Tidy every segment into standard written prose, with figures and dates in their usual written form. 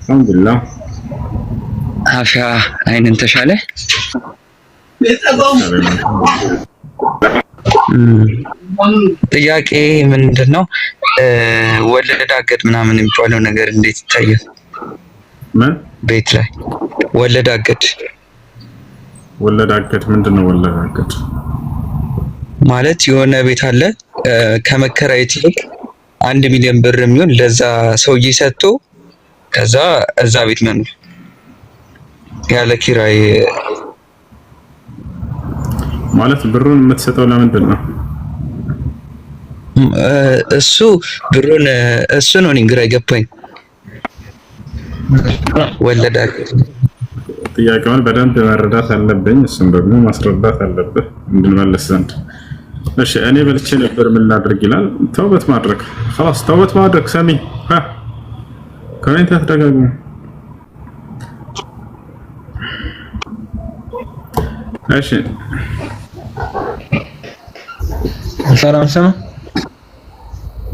አልሐምዱሊላህ። አሻ አይንን ተሻለ? ጥያቄ ምንድነው? ወለድ አገድ ምናምን የሚባለው ነገር እንዴት ይታያል? ምን ቤት ላይ ወለድ አገድ ምንድነው? ወለድ አገድ ማለት የሆነ ቤት አለ ከመከራየት ይልቅ 1 ሚሊዮን ብር የሚሆን ለዛ ሰውዬ ሰጥቶ ከዛ እዛ ቤት መኖር ያለ ኪራይ ማለት ብሩን የምትሰጠው ለምንድን ነው? እሱ ብሩን እሱ ነው እኔ ግራ የገባኝ። ወለድ አገድ ጥያቄውን በደንብ መረዳት አለብኝ፣ እሱም ደግሞ ማስረዳት አለብህ እንድንመለስ ዘንድ። እሺ እኔ በልቼ ነበር ምን ላድርግ ይላል። ተውበት ማድረግ خلاص ተውበት ማድረግ ሰሚ ኮሜንት አትደጋግሙ። እሺ ሰላም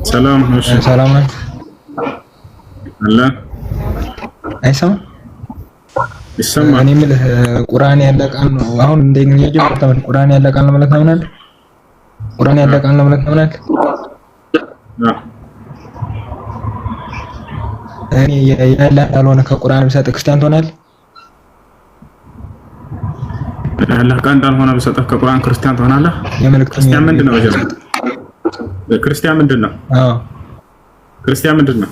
ሰላም። እሺ ሰላም ነው አላ አይሰማ ይሰማል። እኔ የምልህ ቁርአን ያለ ቃል ነው። አሁን እንደኛ ጀምሮ ቁርአን ያለ ቃል ነው ማለት ነው ማለት ቁርአን ያለ ቃል ነው ማለት ነው ማለት እኔ ያለ ያልሆነ ከቁርአን ብሰጥ ክርስቲያን ትሆናለህ? ያለ ቃል እንዳልሆነ ብሰጥህ ከቁርአን ክርስቲያን ትሆናለህ? ክርስቲያን ምንድን ነው? ክርስቲያን ምንድን ነው? አዎ ክርስቲያን ምንድን ነው?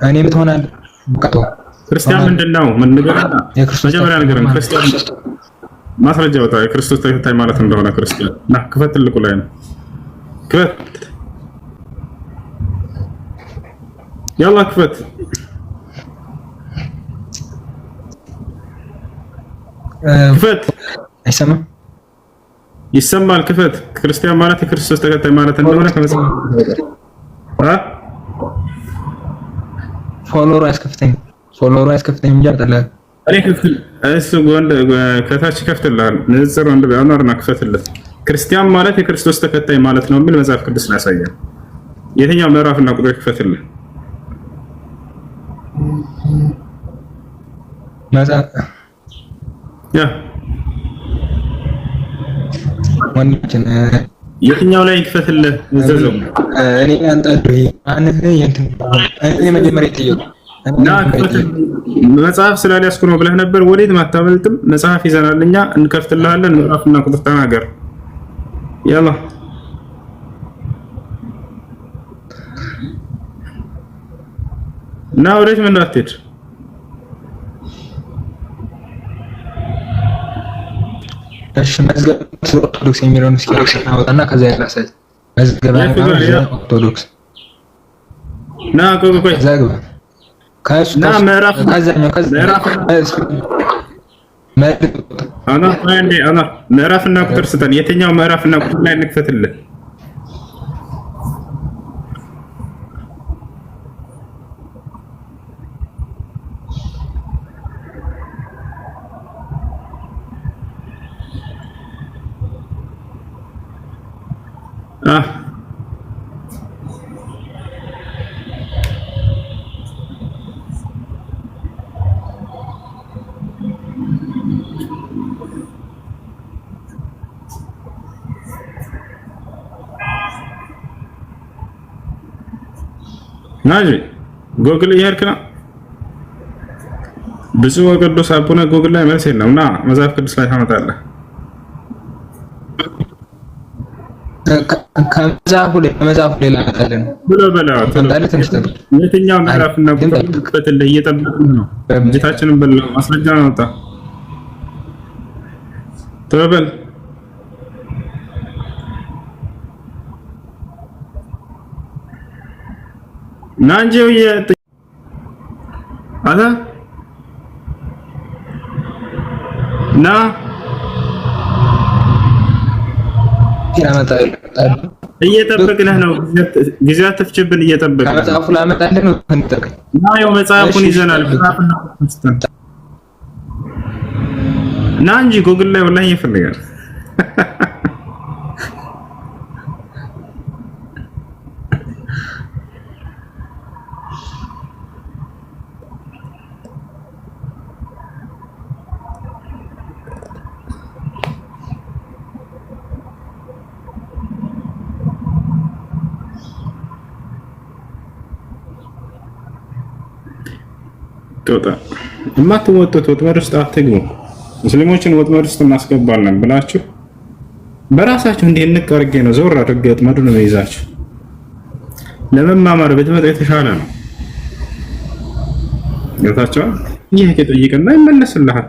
እኔ ብትሆናለህ በቃ ክርስቲያን ምንድን ነው? ምን ንገረና መጀመሪያ ንገረን። ክርስቲያን ማስረጃ ወጣ የክርስቶስ ተከታይ ማለት እንደሆነ ክርስቲያን እና ክፈት ትልቁ ላይ ነው። ክፈት ያላ ክፈት ክፈት። አይሰማም? ይሰማል። ክፈት። ክርስቲያን ማለት የክርስቶስ ተከታይ ማለት እንደሆነ ከመጽሐፍ ፎሎወር አያስከፍተኝም። ፎሎወሩ አያስከፍተኝም እንጂ አልጠላህም። እኔ ክፍል እሱ ወንድ ከታች ከፍትልሃል። ንጽር ወንድ ቢያኖርና ክፈትለት። ክርስቲያን ማለት የክርስቶስ ተከታይ ማለት ነው የሚል መጽሐፍ ቅዱስ ላይ ያሳያል። የትኛው ምዕራፍና ቁጥር ክፈትልህ? መጽሐፍ ያ ወንድችን የትኛው ላይ ክፈትልህ? እዘዘው እኔ አንጣዱ አንተ የእንትን እኔ መጀመሪያ ይጠየቁ እና መጽሐፍ ስላልያዝኩ ነው ብለህ ነበር። ወዴት ማታመልጥም። መጽሐፍ ይዘናል እኛ እንከፍትልሃለን። ምዕራፍና ቁጥር ተናገር። ያላ እና ወዴት ምን እንዳትሄድ እሺ መዝገብ ኦርቶዶክስ የሚለውን እስኪ አወጣና ከዛ ያላሰል መዝገብ ኦርቶዶክስ ና ቆይ ዘግባ እና ምዕራፍ ምዕራፍና ቁጥር ስጠን። የትኛው ምዕራፍና ቁጥር ላይ እንክፈትልህ? ናጂ ጎግል እያልክ ነው። ብፁዕ ወቅዱስ አቡነ ጎግል ላይ መልስ የለም እና መጽሐፍ ቅዱስ ላይ ታመጣለህ። ከመጽሐፉ ላይ ላመጣልህ ብሎ በላው የትኛው ምዕራፍና ቁጥር ክፈትልህ? እየጠበቅን ነው። እጅታችንን በላው። ማስረጃ አውጣ። ቶሎ በል። ና እንጂ አታ ና እየጠበቅንህ ነው። ጊዜ አትፍጭብን። እየጠበቅን ከመጽሐፉ ላመጣልህ ነው። እንጠብቅ ና ያው መጽሐፉን ይዘናል። ና እንጂ ጎግል ላይ ወላሂ ይፈልጋል። ጦጣ የማትወጡት ወጥመድ ውስጥ አትግቡ። ሙስሊሞችን ወጥመድ ውስጥ እናስገባለን ብላችሁ በራሳችሁ እንዲህ እንቅ አድርጌ ነው ዞር አድርጌ ወጥመዱን ነው ይዛችሁ ለመማማር ብትመጣ የተሻለ ነው። ገብታችኋል? ይሄ ከጠይቅና ይመለስልሃል።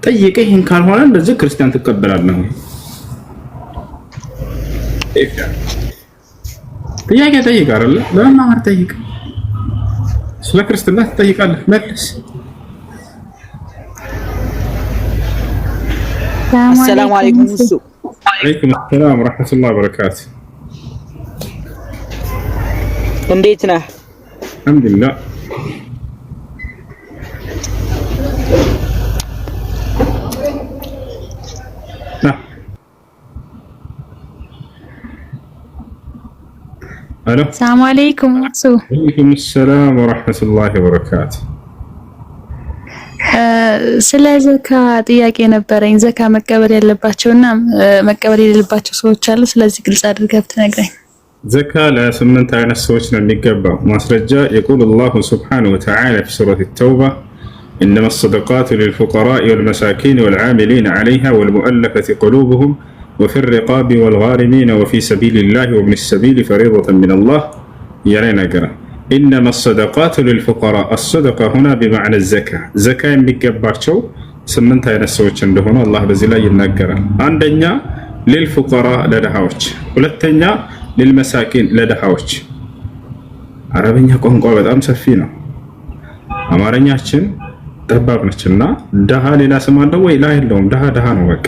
ጠይቀህ ይሄን ካልሆነ እንደዚህ ክርስቲያን ትቀበላለህ። ጥያቄ ጠይቅ አይደለ? ለመማማር ጠይቅ። ስለ ክርስትና ትጠይቃለህ፣ መልስ። السلام عليكم السوء. وعليكم السلام ورحمة الله وبركاته. እንዴት ነህ? አልሐምዱሊላህ። الو السلام عليكم. وعليكم السلام ورحمة الله وبركاته. ስለ ዘካ ጥያቄ ነበረኝ። ዘካ መቀበል ያለባቸውና መቀበል የሌለባቸው ሰዎች አሉ። ስለዚህ ግልጽ አድርገህ ብትነግረኝ። ዘካ ለስምንት አይነት ሰዎች ነው የሚገባው። ማስረጃ يقول الله سبحانه وتعالى في سورة التوبة إنما الصدقات للفقراء والمساكين والعاملين عليها والمؤلفة قلوبهم وفي الرقاب والغارمين وفي سبيل الله وابن السبيل فريضة من الله يرينا قرأ إنما الصدقات للفقراء. الصدقة هنا بمعنى الزكاة. زكاة የሚገባቸው ስምንት አይነት ሰዎች እንደሆኑ አላህ በዚህ ላይ ይናገራል። አንደኛ للفقراء ለድሃዎች፣ ሁለተኛ للمساكين ለድሃዎች። አረበኛ ቋንቋ በጣም ሰፊ ነው። አማርኛችን ጠባብ ነችና ድሃ ሌላ ስም አለው ወይ? ላ የለውም። ድሃ ድሃ ነው በቃ።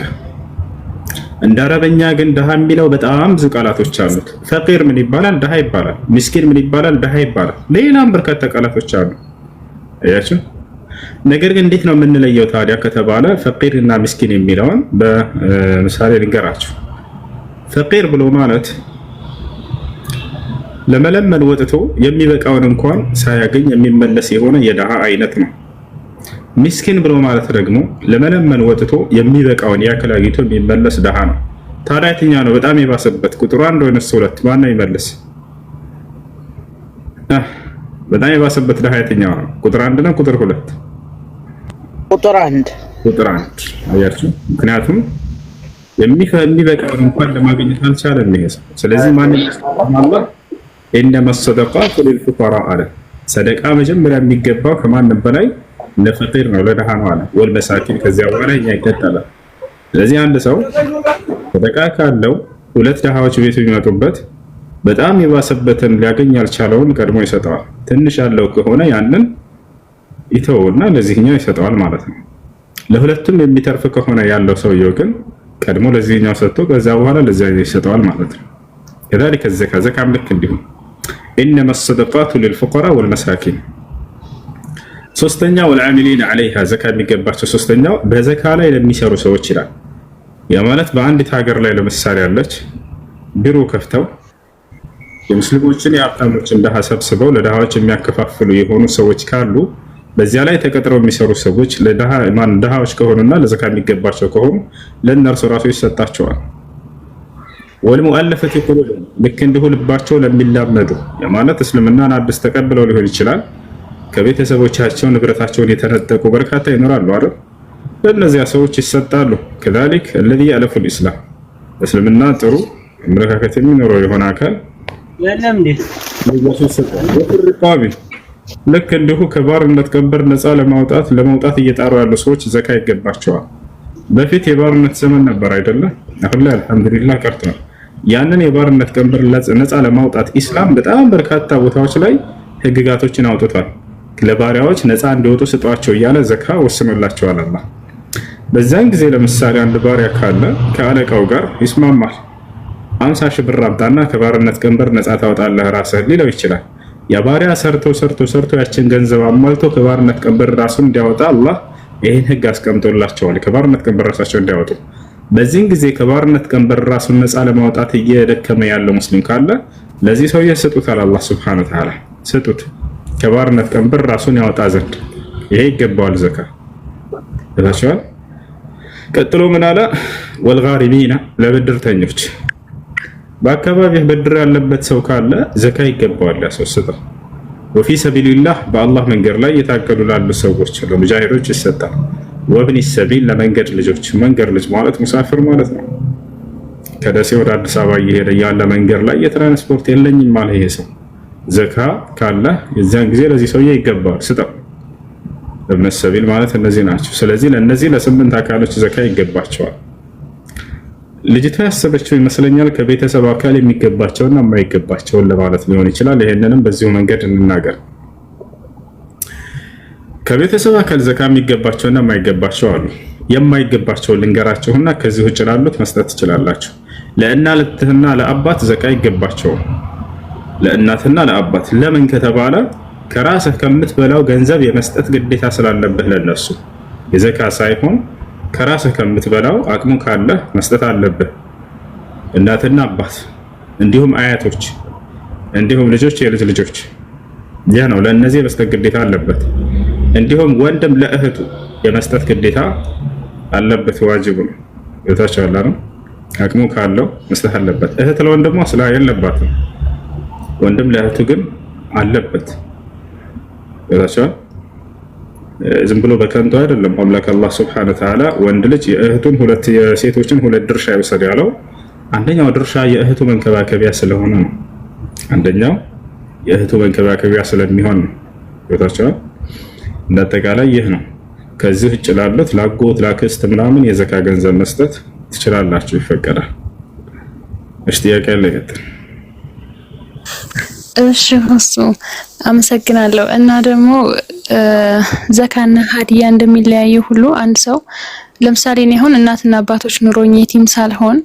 እንደ አረበኛ ግን ድሃ የሚለው በጣም ብዙ ቃላቶች አሉት። ፈቂር ምን ይባላል? ድሃ ይባላል። ምስኪን ምን ይባላል? ድሃ ይባላል። ሌላም በርካታ ቃላቶች አሉ። አያችሁ። ነገር ግን እንዴት ነው የምንለየው ታዲያ ከተባለ ፈቂር እና ምስኪን የሚለውን በምሳሌ ልንገራችሁ። ፈቂር ብሎ ማለት ለመለመን ወጥቶ የሚበቃውን እንኳን ሳያገኝ የሚመለስ የሆነ የድሃ አይነት ነው። ሚስኪን ብሎ ማለት ደግሞ ለመለመን ወጥቶ የሚበቃውን ያክል አግኝቶ የሚመለስ ድሃ ነው። ታዲያ የትኛው ነው በጣም የባሰበት? ቁጥሩ አንድ ወይስ ሁለት? ማን ነው ይመልስ? በጣም የባሰበት ድሃ የትኛው ነው? ቁጥር አንድ ነው ቁጥር ሁለት? ቁጥር አንድ። ቁጥር አንድ አያችሁ። ምክንያቱም የሚበቃውን እንኳን ለማግኘት አልቻለም ይሄ ሰው። ስለዚህ ማን አላህ ኢነማ ሰደቃቱ ሊልፉቀራ አለ። ሰደቃ መጀመሪያ የሚገባው ከማንም በላይ ለፈቂር ነው ለድሃ ነው አለ። ወልመሳኪን ከዚያ በኋላ እኛ ይከተላል። ስለዚህ አንድ ሰው ሰደቃ ካለው ሁለት ድሃዎች ቤት የሚመጡበት በጣም የባሰበትን ሊያገኝ ያልቻለውን ቀድሞ ይሰጠዋል። ትንሽ ያለው ከሆነ ያንን ይተውና ለዚህኛው ይሰጠዋል ማለት ነው። ለሁለቱም የሚተርፍ ከሆነ ያለው ሰውየው ግን ቀድሞ ለዚህኛው ሰጥቶ ከዛ በኋላ ለዚያኛው ይሰጠዋል ማለት ነው። كذلك الزكاة زكاة ልክ እንዲሁም إنما الصدقات للفقراء والمساكين። ሶስተኛ والعاملين عليها ዘካ የሚገባቸው ሶስተኛው በዘካ ላይ ለሚሰሩ ሰዎች ይላል። ያ ማለት በአንዲት ሀገር ላይ ለምሳሌ ያለች ቢሮ ከፍተው የሙስሊሞችን የሀብታሞችን ድሃ ሰብስበው ለድሃዎች የሚያከፋፍሉ የሆኑ ሰዎች ካሉ በዚያ ላይ ተቀጥረው የሚሰሩ ሰዎች ድሃዎች ከሆኑና ለዘካ የሚገባቸው ከሆኑ ለእነርሱ ራሱ ይሰጣቸዋል። ወልሙአለፈት ቁሉብሁም ልክ እንዲሁ ልባቸው ለሚላመዱ ማለት እስልምናን አዲስ ተቀብለው ሊሆን ይችላል ከቤተሰቦቻቸው ንብረታቸውን የተነጠቁ በርካታ ይኖራሉ አይደል? ለእነዚያ ሰዎች ይሰጣሉ። ከዛሊክ الذي يألف الإسلام እስልምና ጥሩ አመለካከት የሚኖረው የሆነ አካል ልክ እንዲሁ ከባርነት ቀንበር ነፃ ለመውጣት እየጣሩ ያሉ ሰዎች ዘካ ይገባቸዋል። በፊት የባርነት ዘመን ነበር አይደለም? አሁን ላይ አልሐምዱሊላህ ቀርቷል። ያንን የባርነት ቀንበር ነፃ ለማውጣት ኢስላም በጣም በርካታ ቦታዎች ላይ ህግጋቶችን አውጥቷል። ለባሪያዎች ነፃ እንዲወጡ ስጧቸው እያለ ዘካ ወስኖላቸዋል አላህ። በዛን ጊዜ ለምሳሌ አንድ ባሪያ ካለ ከአለቃው ጋር ይስማማል። 50 ሺህ ብር አምጣና ከባርነት ቀንበር ነፃ ታወጣለህ ራስህ ሊለው ይችላል። ያ ባሪያ ሰርቶ ያችን ገንዘብ አሟልቶ ከባርነት ቀንበር ራሱን እንዲያወጣ አላህ ይህን ህግ አስቀምጦላቸዋል። ከባርነት ቀንበር ራሳቸው እንዲያወጡ። በዚህን ጊዜ ከባርነት ቀንበር ራሱን ነፃ ለማውጣት እየደከመ ያለው ሙስሊም ካለ ለዚህ ሰውዬ ስጡታል አላህ ሱብሓነሁ ወተዓላ ስጡት፣ ከባርነት ቀንበር ራሱን ያወጣ ዘንድ ይሄ ይገባዋል ዘካ። ታቻል ቀጥሎ ምን አለ? ወልጋሪሚና ለብድርተኞች በአካባቢህ ብድር ያለበት ሰው ካለ ዘካ ይገባዋል ያስወስጠው። ወፊ ሰቢልላህ በአላህ መንገድ ላይ የታገሉ ላሉ ሰዎች ለሙጃሂዶች ይሰጣል። ወብኒ ሰቢል ለመንገድ ልጆች፣ መንገድ ልጅ ማለት ሙሳፊር ማለት ነው። ከደሴ ወደ አዲስ አበባ እየሄደ ያለ መንገድ ላይ የትራንስፖርት የለኝም ማለት ይሄ ሰው ዘካ ካለ የዛን ጊዜ ለዚህ ሰውዬ ይገባል፣ ስጠው። እብነ ሰቢል ማለት እነዚህ ናቸው። ስለዚህ ለእነዚህ ለስምንት አካሎች ዘካ ይገባቸዋል። ልጅቷ ያሰበችው ይመስለኛል ከቤተሰብ አካል የሚገባቸውና የማይገባቸውን ለማለት ሊሆን ይችላል። ይሄንንም በዚሁ መንገድ እንናገር። ከቤተሰብ አካል ዘካ የሚገባቸውና የማይገባቸው አሉ። የማይገባቸውን ልንገራችሁና ከዚህ ውጭ ላሉት መስጠት ትችላላችሁ። ለእናትና ለአባት ዘካ ይገባቸዋል። ለእናትና ለአባት ለምን ከተባለ ከራስህ ከምትበላው ገንዘብ የመስጠት ግዴታ ስላለብህ ለነሱ የዘካ ሳይሆን ከራስህ ከምትበላው አቅሙ ካለ መስጠት አለብህ። እናትና አባት እንዲሁም አያቶች እንዲሁም ልጆች የልጅ ልጆች ያ ነው ለእነዚህ የመስጠት ግዴታ አለበት። እንዲሁም ወንድም ለእህቱ የመስጠት ግዴታ አለበት፣ ዋጅብ ነው። የታቻለ ነው አቅሙ ካለው መስጠት አለበት። እህት ለወንድሟ ስላ የለባትም፣ ወንድም ለእህቱ ግን አለበት። የታቻለ ዝም ብሎ በከንቱ አይደለም። አምላክ አላህ Subhanahu Wa Ta'ala ወንድ ልጅ የእህቱን ሁለት የሴቶችን ሁለት ድርሻ ይወሰድ ያለው አንደኛው ድርሻ የእህቱ መንከባከቢያ ስለሆነ ነው። አንደኛው የእህቱ መንከባከቢያ ስለሚሆን ነው። ወታቻው እንደተቃላይ ይህ ነው። ከዚህ ውጭ ላሉት ላጎት ላክስት ምናምን የዘካ ገንዘብ መስጠት ትችላላችሁ፣ ይፈቀዳል። እሺ ጥያቄ ለቀጥል። እሺ እሱ አመሰግናለሁ። እና ደግሞ ዘካና ሀዲያ እንደሚለያየው ሁሉ አንድ ሰው ለምሳሌ እኔ አሁን እናትና አባቶች ኑሮኝ የቲም ሳልሆን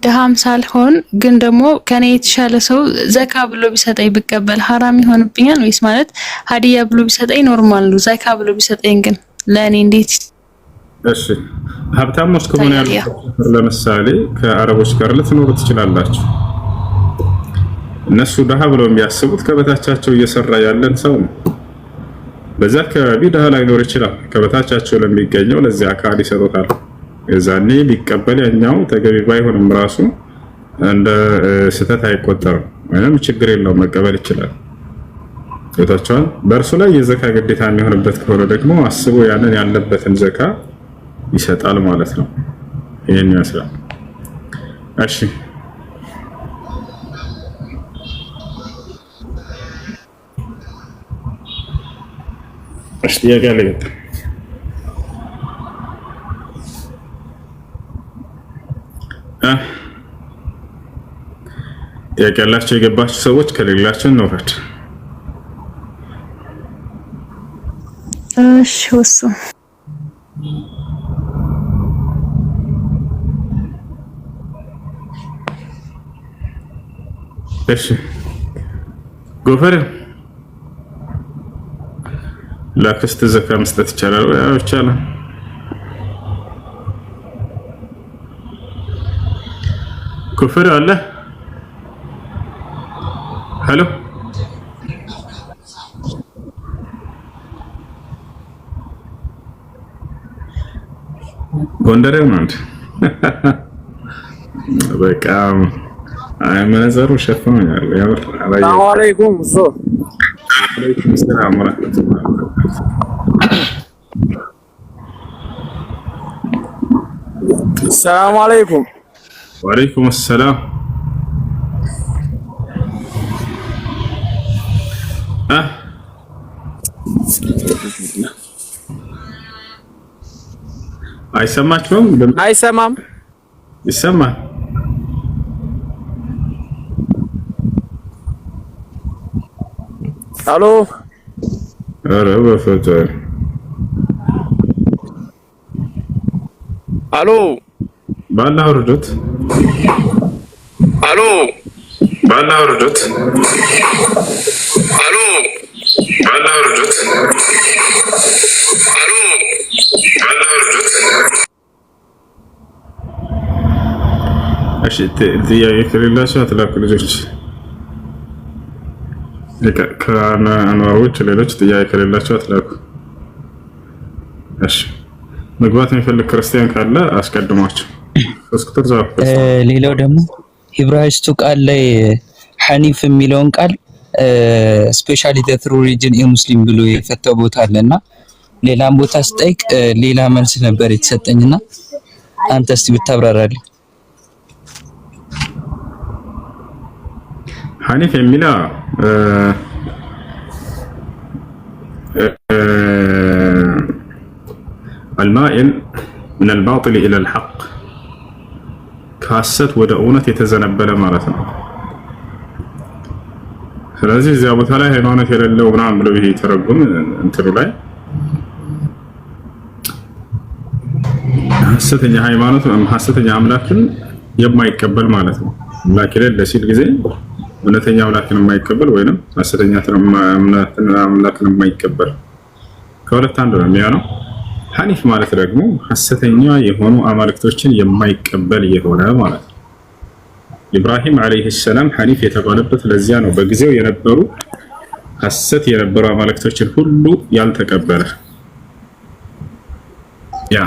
ደሃም ሳልሆን ግን ደግሞ ከኔ የተሻለ ሰው ዘካ ብሎ ቢሰጠኝ ብቀበል ሐራም ይሆንብኛል ወይስ ማለት ሀዲያ ብሎ ቢሰጠኝ ኖርማል ነው? ዘካ ብሎ ቢሰጠኝ ግን ለኔ እንዴት? እሺ ሀብታሞች ከሆነ ያሉት ለምሳሌ ከአረቦች ጋር ልትኖሩ ትችላላችሁ። እነሱ ደሃ ብለው የሚያስቡት ከበታቻቸው እየሰራ ያለን ሰው ነው። በዛ አካባቢ ደሃ ላይኖር ይችላል። ከበታቻቸው ለሚገኘው ለዚህ አካል ይሰጡታል። የዛኔ ቢቀበል ያኛው ተገቢ ባይሆንም ራሱ እንደ ስህተት አይቆጠርም፣ ወይም ችግር የለውም፣ መቀበል ይችላል። ይታቻል። በእርሱ ላይ የዘካ ግዴታ የሚሆንበት ከሆነ ደግሞ አስቦ ያንን ያለበትን ዘካ ይሰጣል ማለት ነው። ይሄን ይመስላል። እሺ ጥያቄ አለ? ጥያቄ ያላቸው የገባችሁ ሰዎች ከሌላችሁ እንውረድ። እሺ እሱ እሺ ጎፈር ላክስት ዘካ መስጠት ይቻላል ወይ? አዎ ይቻላል። ኩፍር አለ? ሄሎ ጎንደሬው ነው እንዴ? በቃ አይ መነዘሩ ሸፈነኛል። ያምር አላየ። ሰላም አለይኩም ሶ አለይኩም ሰላም ወራህመቱላህ ሰላም አለይኩም። ወአለይኩም ሰላም። አይሰማችሁም? አይሰማም? ይሰማል። አሎ ኧረ በፈጠረ አሎ ባላ ወርዶት አሎ ባላ ወርዶት አሎ ባላ ወርዶት አሎ ባላ ወርዶት። እሺ ጥያቄ ከሌላችሁ አትላኩ ልጆች። ከአንዋሮች ሌሎች ጥያቄ ከሌላችሁ አትላኩ። እሺ መግባት የሚፈልግ ክርስቲያን ካለ አስቀድሟቸው። ቁጥር ዛፍ ሌላው ደግሞ ሂብራይስቱ ቃል ላይ ሐኒፍ የሚለውን ቃል ስፔሻሊ ዘ ትሩ ሪሊጅን ሙስሊም ብሎ የፈታው ቦታ አለና ሌላም ቦታ ስጠይቅ ሌላ መልስ ነበር የተሰጠኝና አንተ እስቲ ብታብራራልኝ። ሐኒፍ የሚለው المائل من الباطل إلى الحق ከሐሰት ወደ እውነት የተዘነበለ ማለት ነው። ስለዚህ እዚያ ቦታ ላይ ሃይማኖት የሌለው ምናምን ብለው ይሄ ተረጉም እንትሩ ላይ ሐሰተኛ ሃይማኖት ሐሰተኛ አምላክን የማይቀበል ማለት ነው። አምላክ የሌለ ሲል ጊዜ እውነተኛ አምላክን የማይቀበል ወይንም ሐሰተኛ አምላክን የማይቀበል ከሁለት አንዱ ነው የሚሆነው። ሐኒፍ ማለት ደግሞ ሐሰተኛ የሆኑ አማልክቶችን የማይቀበል የሆነ ማለት ነው። ኢብራሂም አለይሂ ሰላም ሐኒፍ የተባለበት ለዚያ ነው። በጊዜው የነበሩ ሐሰት የነበሩ አማልክቶችን ሁሉ ያልተቀበለ ያ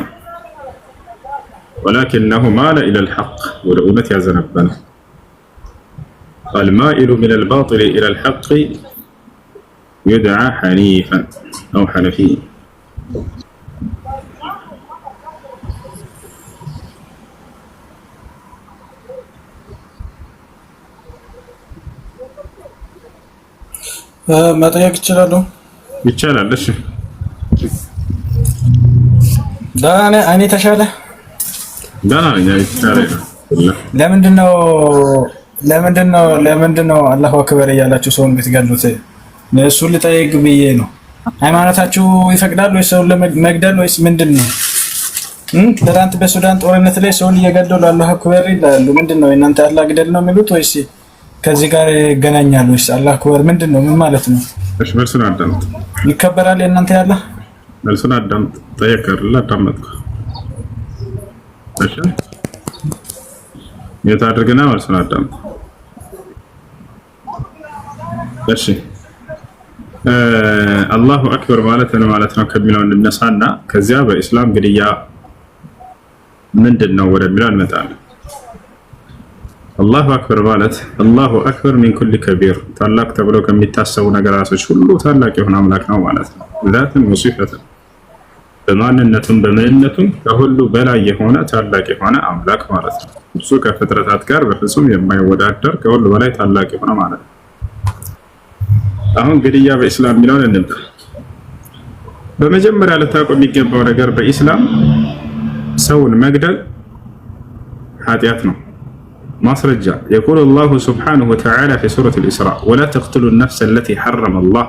ولكنه مال إلى الحق ወደ እውነት ያዘነበለ المائل من الباطل إلى الحق يدعى حنيفا أو حنفي መጠየቅ ይችላል? እሺ ዳና እኔ ተሻለ ዳና ይቻላል። ለምንድነው አላሁ አክበር እያላችሁ ሰውን ብትገሉት? እሱን ልጠይቅ ብዬ ነው። ሃይማኖታችሁ ይፈቅዳል ወይስ ሰውን ለመግደል ወይስ ምንድነው? ትናንት በሱዳን ጦርነት ላይ ሰውን እየገደሉ አላሁ አክበር ይላሉ። ምንድነው እናንተ አላህ ግደል ነው የሚሉት ወይስ ከዚህ ጋር ይገናኛል ወይስ አላህ አክበር ምንድነው? ምን ማለት ነው? እሺ መልሱን አዳምጥ። ይከበራል የእናንተ ያለ መልሱን አዳምጥ። ጠየቀርላ አዳምጥኩ። እሺ የታደርገና መልሱን አዳምጥ። እሺ አላሁ አክበር ማለት ነው ከሚለው እንነሳና ከዚያ በእስላም ግድያ ምንድነው ወደሚለው እንመጣለን። አላሁ አክበር ማለት አላሁ አክበር ሚን ኩል ከቢር ታላቅ ተብሎ ከሚታሰቡ ነገራቶች ሁሉ ታላቅ የሆነ አምላክ ነው ማለት ነው። ዛትን ወሲፈትን በማንነቱም በምንነቱም ከሁሉ በላይ የሆነ ታላቅ የሆነ አምላክ ማለት ነው። እሱ ከፍጥረታት ጋር በፍጹም የማይወዳደር ከሁሉ በላይ ታላቅ የሆነ ማለት ነው። አሁን ግድያ በኢስላም የሚለውን እንምጣ። በመጀመሪያ ልታውቁ የሚገባው ነገር በኢስላም ሰውን መግደል ኃጢአት ነው። ማስረጃ يقول الله سبحانه وتعالى في سورة الإسراء ولا تقتلوا النفس التي حرم الله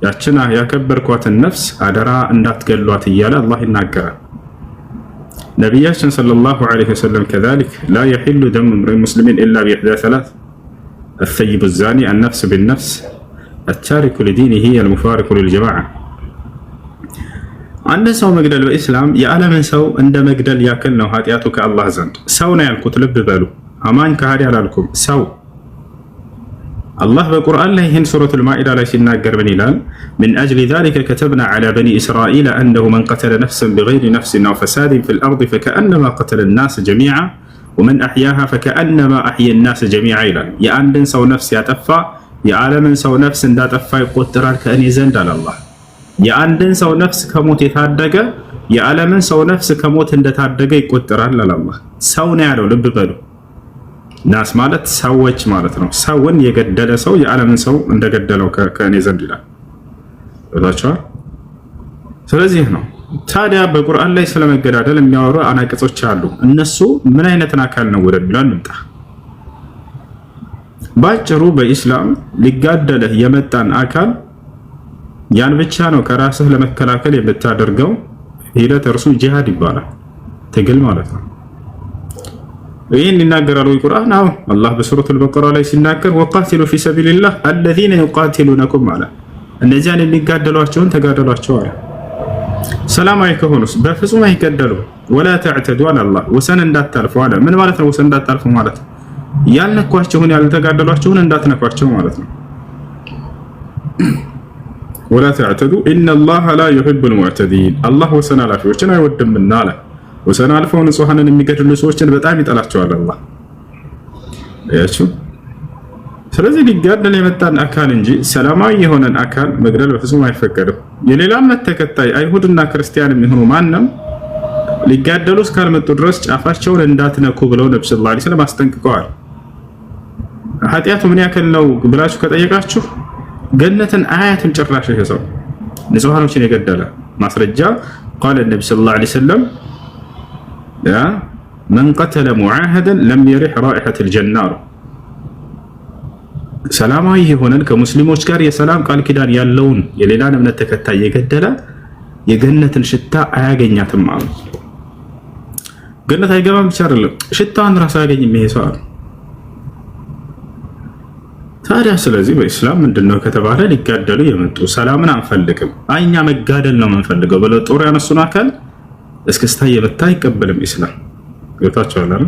ያችና ያከበርኳትን ነፍስ አደራ እንዳትገሏት እያለ አላህ ይናገራል። ነቢያችን ሰለላሁ ዐለይሂ ወሰለም كذلك لا يحل دم امرئ مسلم إلا بإحدى ثلاث الثيب الزاني النفس بالنفس التارك لدينه المفارق للجماعة አንድ ሰው መግደል በኢስላም የዓለምን ሰው እንደ መግደል ያክል ነው ኃጢአቱ ከአላህ ዘንድ። ሰው ነው ያልኩት፣ ልብ በሉ። አማኝ ከሃዲ አላልኩም። ሰው አላህ በቁርአን ላይ ይህን ሱረቱል ማኢዳ ላይ ሲናገር ምን ይላል? من أجل ذلك كتبنا على بني إسرائيل أنه من قتل نفسا بغير نفس أو فساد في الأرض فكأنما قتل الناس جميعا ومن أحياها فكأنما أحيا الناس جميعا ይላል። የአንድን ሰው ነፍስ ያጠፋ የዓለምን ሰው ነፍስ እንዳጠፋ ይቆጠራል ከእኔ ዘንድ አለ አላህ። የአንድን ሰው ነፍስ ከሞት የታደገ የዓለምን ሰው ነፍስ ከሞት እንደታደገ ይቆጠራል አለ አላህ። ሰው ነው ያለው፣ ልብ በሉ። ናስ ማለት ሰዎች ማለት ነው። ሰውን የገደለ ሰው የዓለምን ሰው እንደገደለው ከእኔ ዘንድ ይላል። ወጣቻው። ስለዚህ ነው ታዲያ በቁርአን ላይ ስለመገዳደል የሚያወሩ አናቅጾች አሉ። እነሱ ምን አይነትን አካል ነው ወደሚለው እንምጣ። ባጭሩ በኢስላም ሊጋደልህ የመጣን አካል ያን ብቻ ነው ከራስህ ለመከላከል የምታደርገው ሂደት፣ እርሱ ጂሃድ ይባላል፣ ትግል ማለት ነው። ይህን ይናገራል ወይ ቁርአን? አዎ አላህ በሱረቱል በቀራ ላይ ሲናገር ወቃቲሉ ፊ ሰቢልላህ አለዚነ ዩቃቲሉነኩም አለ። እነዚያን የሚጋደሏቸውን ተጋደሏቸው አለ። ሰላማዊ ከሆኑስ በፍጹም አይገደሉ። ወላ ተዕተዱ አለ አላህ፣ ወሰን እንዳታልፉ አለ። ምን ማለት ነው ወሰን እንዳታልፉ ማለት? ያልነኳቸውን ያልተጋደሏቸውን እንዳትነኳቸው ማለት ነው። ወላ ተዕተዱ ኢነላሃ ላ ዩሂቡል ሙዕተዲን፣ አላህ ወሰን አላፊዎችን አይወድምና አለ። ወሰን አልፈው ንጹሃንን የሚገድሉ ሰዎችን በጣም ይጠላቸዋል አላህ። አያችሁ። ስለዚህ ሊጋደል የመጣን አካል እንጂ ሰላማዊ የሆነን አካል መግደል በፍጹም አይፈቀድም። የሌላ እምነት ተከታይ አይሁድና ክርስቲያን የሚሆኑ ማንም ሊጋደሉ እስካልመጡ ድረስ ጫፋቸውን እንዳትነኩ ብለው ነብዩ ሰለላሁ ዐለይሂ ወሰለም አስጠንቅቀዋል። ኃጢአቱ ምን ያክል ነው ብላችሁ ከጠየቃችሁ ገነትን አያትን ጭራሽ ይሰው ንጹሃኖችን የገደለ ማስረጃ قال النبي صلى الله عليه وسلم من قتل معاهدا لم يرح رائحة الجنة ሰላማዊ የሆነን ከሙስሊሞች ጋር የሰላም ቃል ኪዳን ያለውን የሌላን እምነት ተከታይ የገደለ የገነትን ሽታ አያገኛትም ማለት ገነት አይገባም ብቻ አይደለም ሽታውን ራሱ አያገኝም ይሄ ሰው። ታዲያ ስለዚህ በእስላም ምንድነው ከተባለ ሊጋደሉ የመጡ ሰላምን አንፈልግም አይኛ መጋደል ነው የምንፈልገው ብለው ጦር ያነሱን አካል እስከስታ የመታ አይቀበልም ኢስላም። ገብታችኋል አይደል?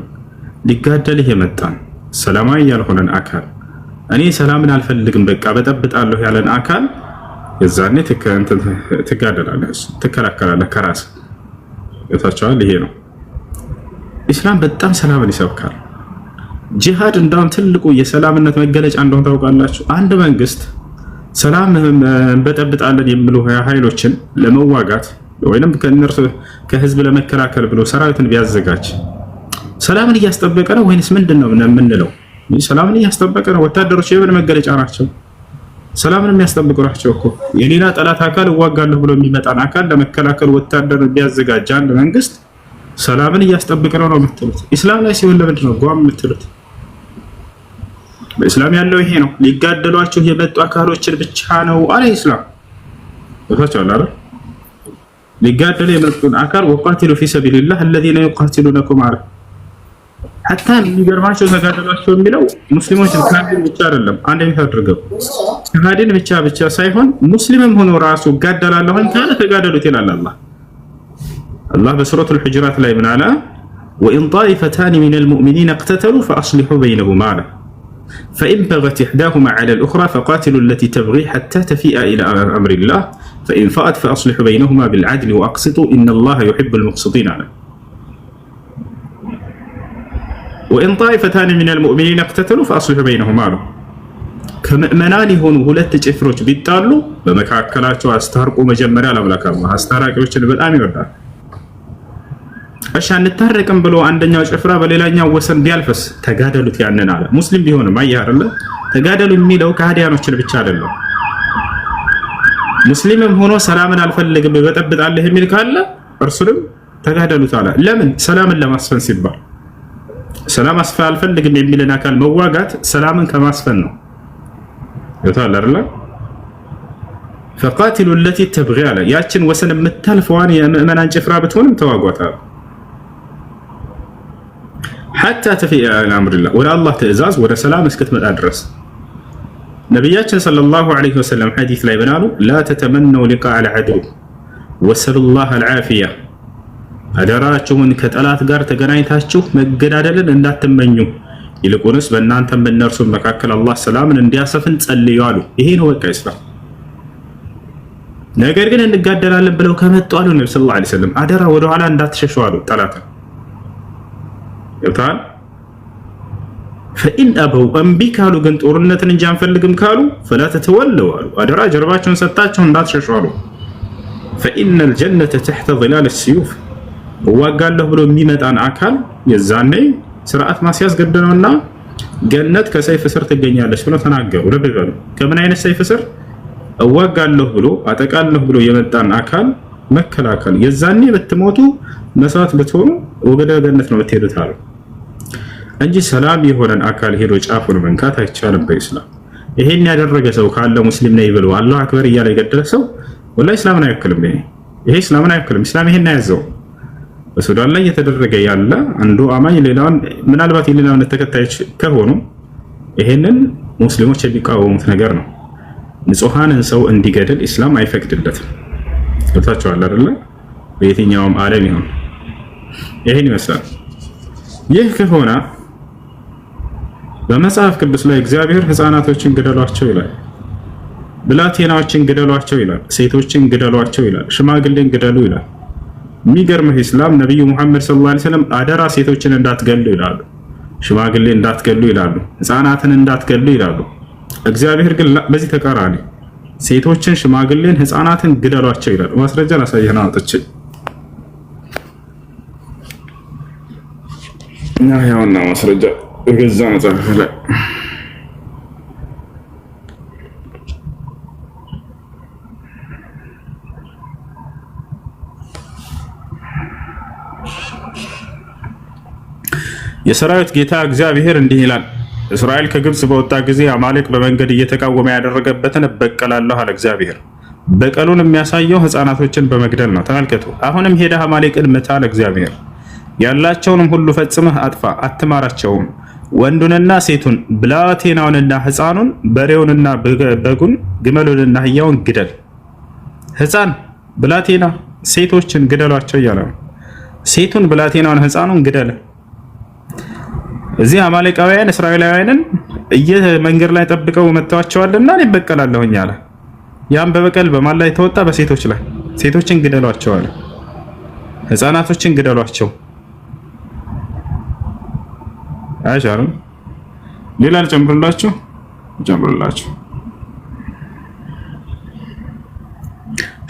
ሊጋደል የመጣን ሰላማዊ ያልሆነን አካል እኔ ሰላምን አልፈልግም በቃ በጠብጣለሁ ያለን አካል የዛኔ ትጋደላለህ፣ ትከላከላለህ ከራስ። ገብታችኋል? ይሄ ነው ኢስላም በጣም ሰላምን ይሰብካል። ጂሃድ እንዳውም ትልቁ የሰላምነት መገለጫ እንደሆነ ታውቃላችሁ። አንድ መንግስት ሰላም እንበጠብጣለን የሚሉ ኃይሎችን ለመዋጋት ወይንም ከነርሱ ከህዝብ ለመከላከል ብሎ ሰራዊትን ቢያዘጋጅ ሰላምን እያስጠበቀ ነው ወይንስ ምንድነው የምንለው? ሰላምን እያስጠበቀ ነው። ወታደሮች የምን መገለጫ ናቸው? ሰላምን የሚያስጠብቁ ናቸው እኮ። የሌላ ጠላት አካል እዋጋለሁ ብሎ የሚመጣን አካል ለመከላከል ወታደር ቢያዘጋጅ አንድ መንግስት ሰላምን እያስጠበቀ ነው ነው የምትሉት? ኢስላም ላይ ሲሆን ለምንድን ነው ጓም የምትሉት? በኢስላም ያለው ይሄ ነው። ሊጋደሏችሁ የመጡ አካሎችን ብቻ ነው አለ ኢስላም። ወታቻለ አይደል? ሊጋደሉ የመጡን አካል ወቃቲሉ ፊ ሰቢልላህ الذين يقاتلونكم አለ። ሐታ የሚገርማቸው ተጋደሏቸው የሚለው ሙስሊሞችን ካዲን ብቻ አይደለም። አንድ አይነት አድርገው ካዲን ብቻ ሳይሆን ሙስሊምም ሆኖ ራሱ ጋደላለሁ ካለ ተጋደሉት ይላል አላህ። الله بسورة الحجرات لا من على وإن طائفتان من المؤمنين اقتتلوا فأصلحوا بينهما فإن بغت إحداهما على الأخرى فقاتلوا التي تبغي حتى تفيء إلى أمر الله فإن فأت فأصلحوا بينهما بالعدل وأقسطوا إن الله يحب المقسطين وإن طائفتان من المؤمنين اقتتلوا فأصلحوا بينهما كمؤمنان هونو ሁለት ጭፍሮች ቢጣሉ በመካከላቸው አስታርቁ መጀመሪያ ለአምላክ አላህ አስታራቂዎችን በጣም ይወዳል። እሺ አንታረቅም ብሎ አንደኛው ጭፍራ በሌላኛው ወሰን ቢያልፈስ ተጋደሉት ያንን አለ። ሙስሊም ቢሆንም አየህ አይደለ? ተጋደሉ የሚለው ከሃዲያኖችን ብቻ አይደለም። ሙስሊምም ሆኖ ሰላምን አልፈልግም በጠብጣለህ የሚል ካለ እርሱንም ተጋደሉት አለ። ለምን? ሰላምን ለማስፈን ሲባል። ሰላም አልፈልግም የሚልን አካል መዋጋት ሰላምን ከማስፈን ነው። ይታል አይደለ? فقاتلوا التي تبغي على ያችን ወሰን የምታልፈዋን የምእመናን ጭፍራ ብትሆንም ተዋጓታ حتى تفيء إلى أمر الله ولا الله تأزاز ولا سلام اسكت مدى الدرس. نبياتنا صلى الله عليه وسلم حديث لا يبنالو لا تتمنوا لقاء العدو وسلوا الله العافية. أدراچون كتلات غار تغنايتاچو مغدادلن እንዳትመኙ ይልቁንስ በእናንተም በእነርሱ መካከል አላህ ሰላምን እንዲያሰፍን ጸልዩ አሉ። ይሄ ነው በቃ ኢስላም። ነገር ግን እንጋደላለን ብለው ከመጡ አሉ ነብዩ ሰለላሁ ዐለይሂ ወሰለም አደራ ወደ ኋላ እንዳትሸሹ አሉ ጠላት ይታል فإن أبوا أنبي كالو ግን ጦርነትን እንጂ አንፈልግም ካሉ فلا تتولوا አሉ አደራ ጀርባቸውን ሰጣቸው እንዳትሸሹ አሉ። فإن الجنة تحت ظلال السيوف ወጋለሁ ብሎ የሚመጣን አካል የዛኔ ስርዓት ማስያዝ ገደነውና ገነት ከሰይፍ ስር ትገኛለች ብሎ ተናገሩ። ለበቀሉ ከምን አይነት ሰይፍ ስር? እዋጋለሁ ብሎ አጠቃለሁ ብሎ የመጣን አካል መከላከል። የዛኔ ብትሞቱ መስዋዕት ብትሆኑ ወደ ገነት ነው የምትሄዱት አሉ እንጂ ሰላም የሆነን አካል ሄዶ ጫፉን መንካት አይቻልም በኢስላም። ይሄን ያደረገ ሰው ካለ ሙስሊም ነኝ ብሎ አላሁ አክበር እያለ የገደለ ሰው ወላሂ እስላምን አይወክልም። ይሄ እስላምን አይወክልም። እስላም ይሄን ያዘው በሱዳን ላይ የተደረገ ያለ አንዱ አማኝ ሌላውን ምናልባት የሌላውን ተከታዮች ከሆኑ ይሄንን ሙስሊሞች የሚቃወሙት ነገር ነው። ንጹሃንን ሰው እንዲገድል ኢስላም አይፈቅድለትም። ወጣቻው አይደለ? በየትኛውም ዓለም ይሁን ይሄን ይመስላል። ይህ ከሆነ በመጽሐፍ ቅዱስ ላይ እግዚአብሔር ህፃናቶችን ግደሏቸው ይላል፣ ብላቴናዎችን ግደሏቸው ይላል፣ ሴቶችን ግደሏቸው ይላል፣ ሽማግሌን ግደሉ ይላል። የሚገርምህ ኢስላም ነብዩ መሐመድ ሰለላሁ ዐለይሂ ወሰለም አደራ ሴቶችን እንዳትገሉ ይላሉ፣ ሽማግሌ እንዳትገሉ ይላሉ፣ ህፃናትን እንዳትገሉ ይላሉ። እግዚአብሔር ግን በዚህ ተቃራኒ ሴቶችን፣ ሽማግሌን፣ ህፃናትን ግደሏቸው ይላል። ማስረጃ ላሳየህ አውጥቼ ያውና ማስረጃ እገዛ መጽሐፍ ላይ የሰራዊት ጌታ እግዚአብሔር እንዲህ ይላል፣ እስራኤል ከግብጽ በወጣ ጊዜ አማሌቅ በመንገድ እየተቃወመ ያደረገበትን እበቀላለሁ አለ እግዚአብሔር። በቀሉን የሚያሳየው ህፃናቶችን በመግደል ነው። ተመልከቱ። አሁንም ሄደህ አማሌቅን ምታ አለ እግዚአብሔር። ያላቸውንም ሁሉ ፈጽመህ አጥፋ፣ አትማራቸውም። ወንዱንና ሴቱን፣ ብላቴናውንና ህፃኑን፣ በሬውንና በጉን፣ ግመሉንና አህያውን ግደል። ህፃን፣ ብላቴና፣ ሴቶችን ግደሏቸው እያለ ነው። ሴቱን፣ ብላቴናውን፣ ህፃኑን ግደል። እዚህ አማሌቃውያን እስራኤላውያንን መንገድ ላይ ጠብቀው መጥተዋቸዋልና እኔ እበቀላለሁኝ አለ። ያም በበቀል በማን ላይ ተወጣ? በሴቶች ላይ። ሴቶችን ግደሏቸው አለ። ህፃናቶችን ግደሏቸው። አይቻልም። ሌላ ልጨምርላችሁ።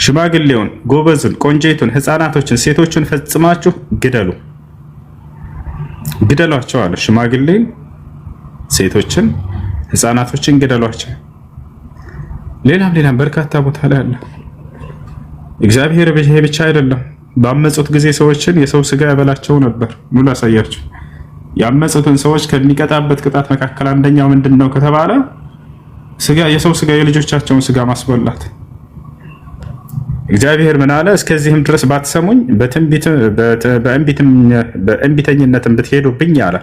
ሽማግሌውን፣ ጎበዝን፣ ቆንጆይቱን፣ ህፃናቶችን፣ ሴቶችን ፈጽማችሁ ግደሉ ግደሏቸው አለ። ሽማግሌን፣ ሴቶችን፣ ህፃናቶችን ግደሏቸው። ሌላም በርካታ ቦታ ላይ አለ። እግዚአብሔር ይሄ ብቻ አይደለም። ባመጹት ጊዜ ሰዎችን የሰው ስጋ ያበላቸው ነበር። ኑ ላሳያችሁ። ያመጹትን ሰዎች ከሚቀጣበት ቅጣት መካከል አንደኛው ምንድነው ከተባለ የሰው ስጋ፣ የልጆቻቸውን ስጋ ማስበላት። እግዚአብሔር ምን አለ? እስከዚህም ድረስ ባትሰሙኝ በእንቢተኝነትም ብትሄዱብኝ አለ።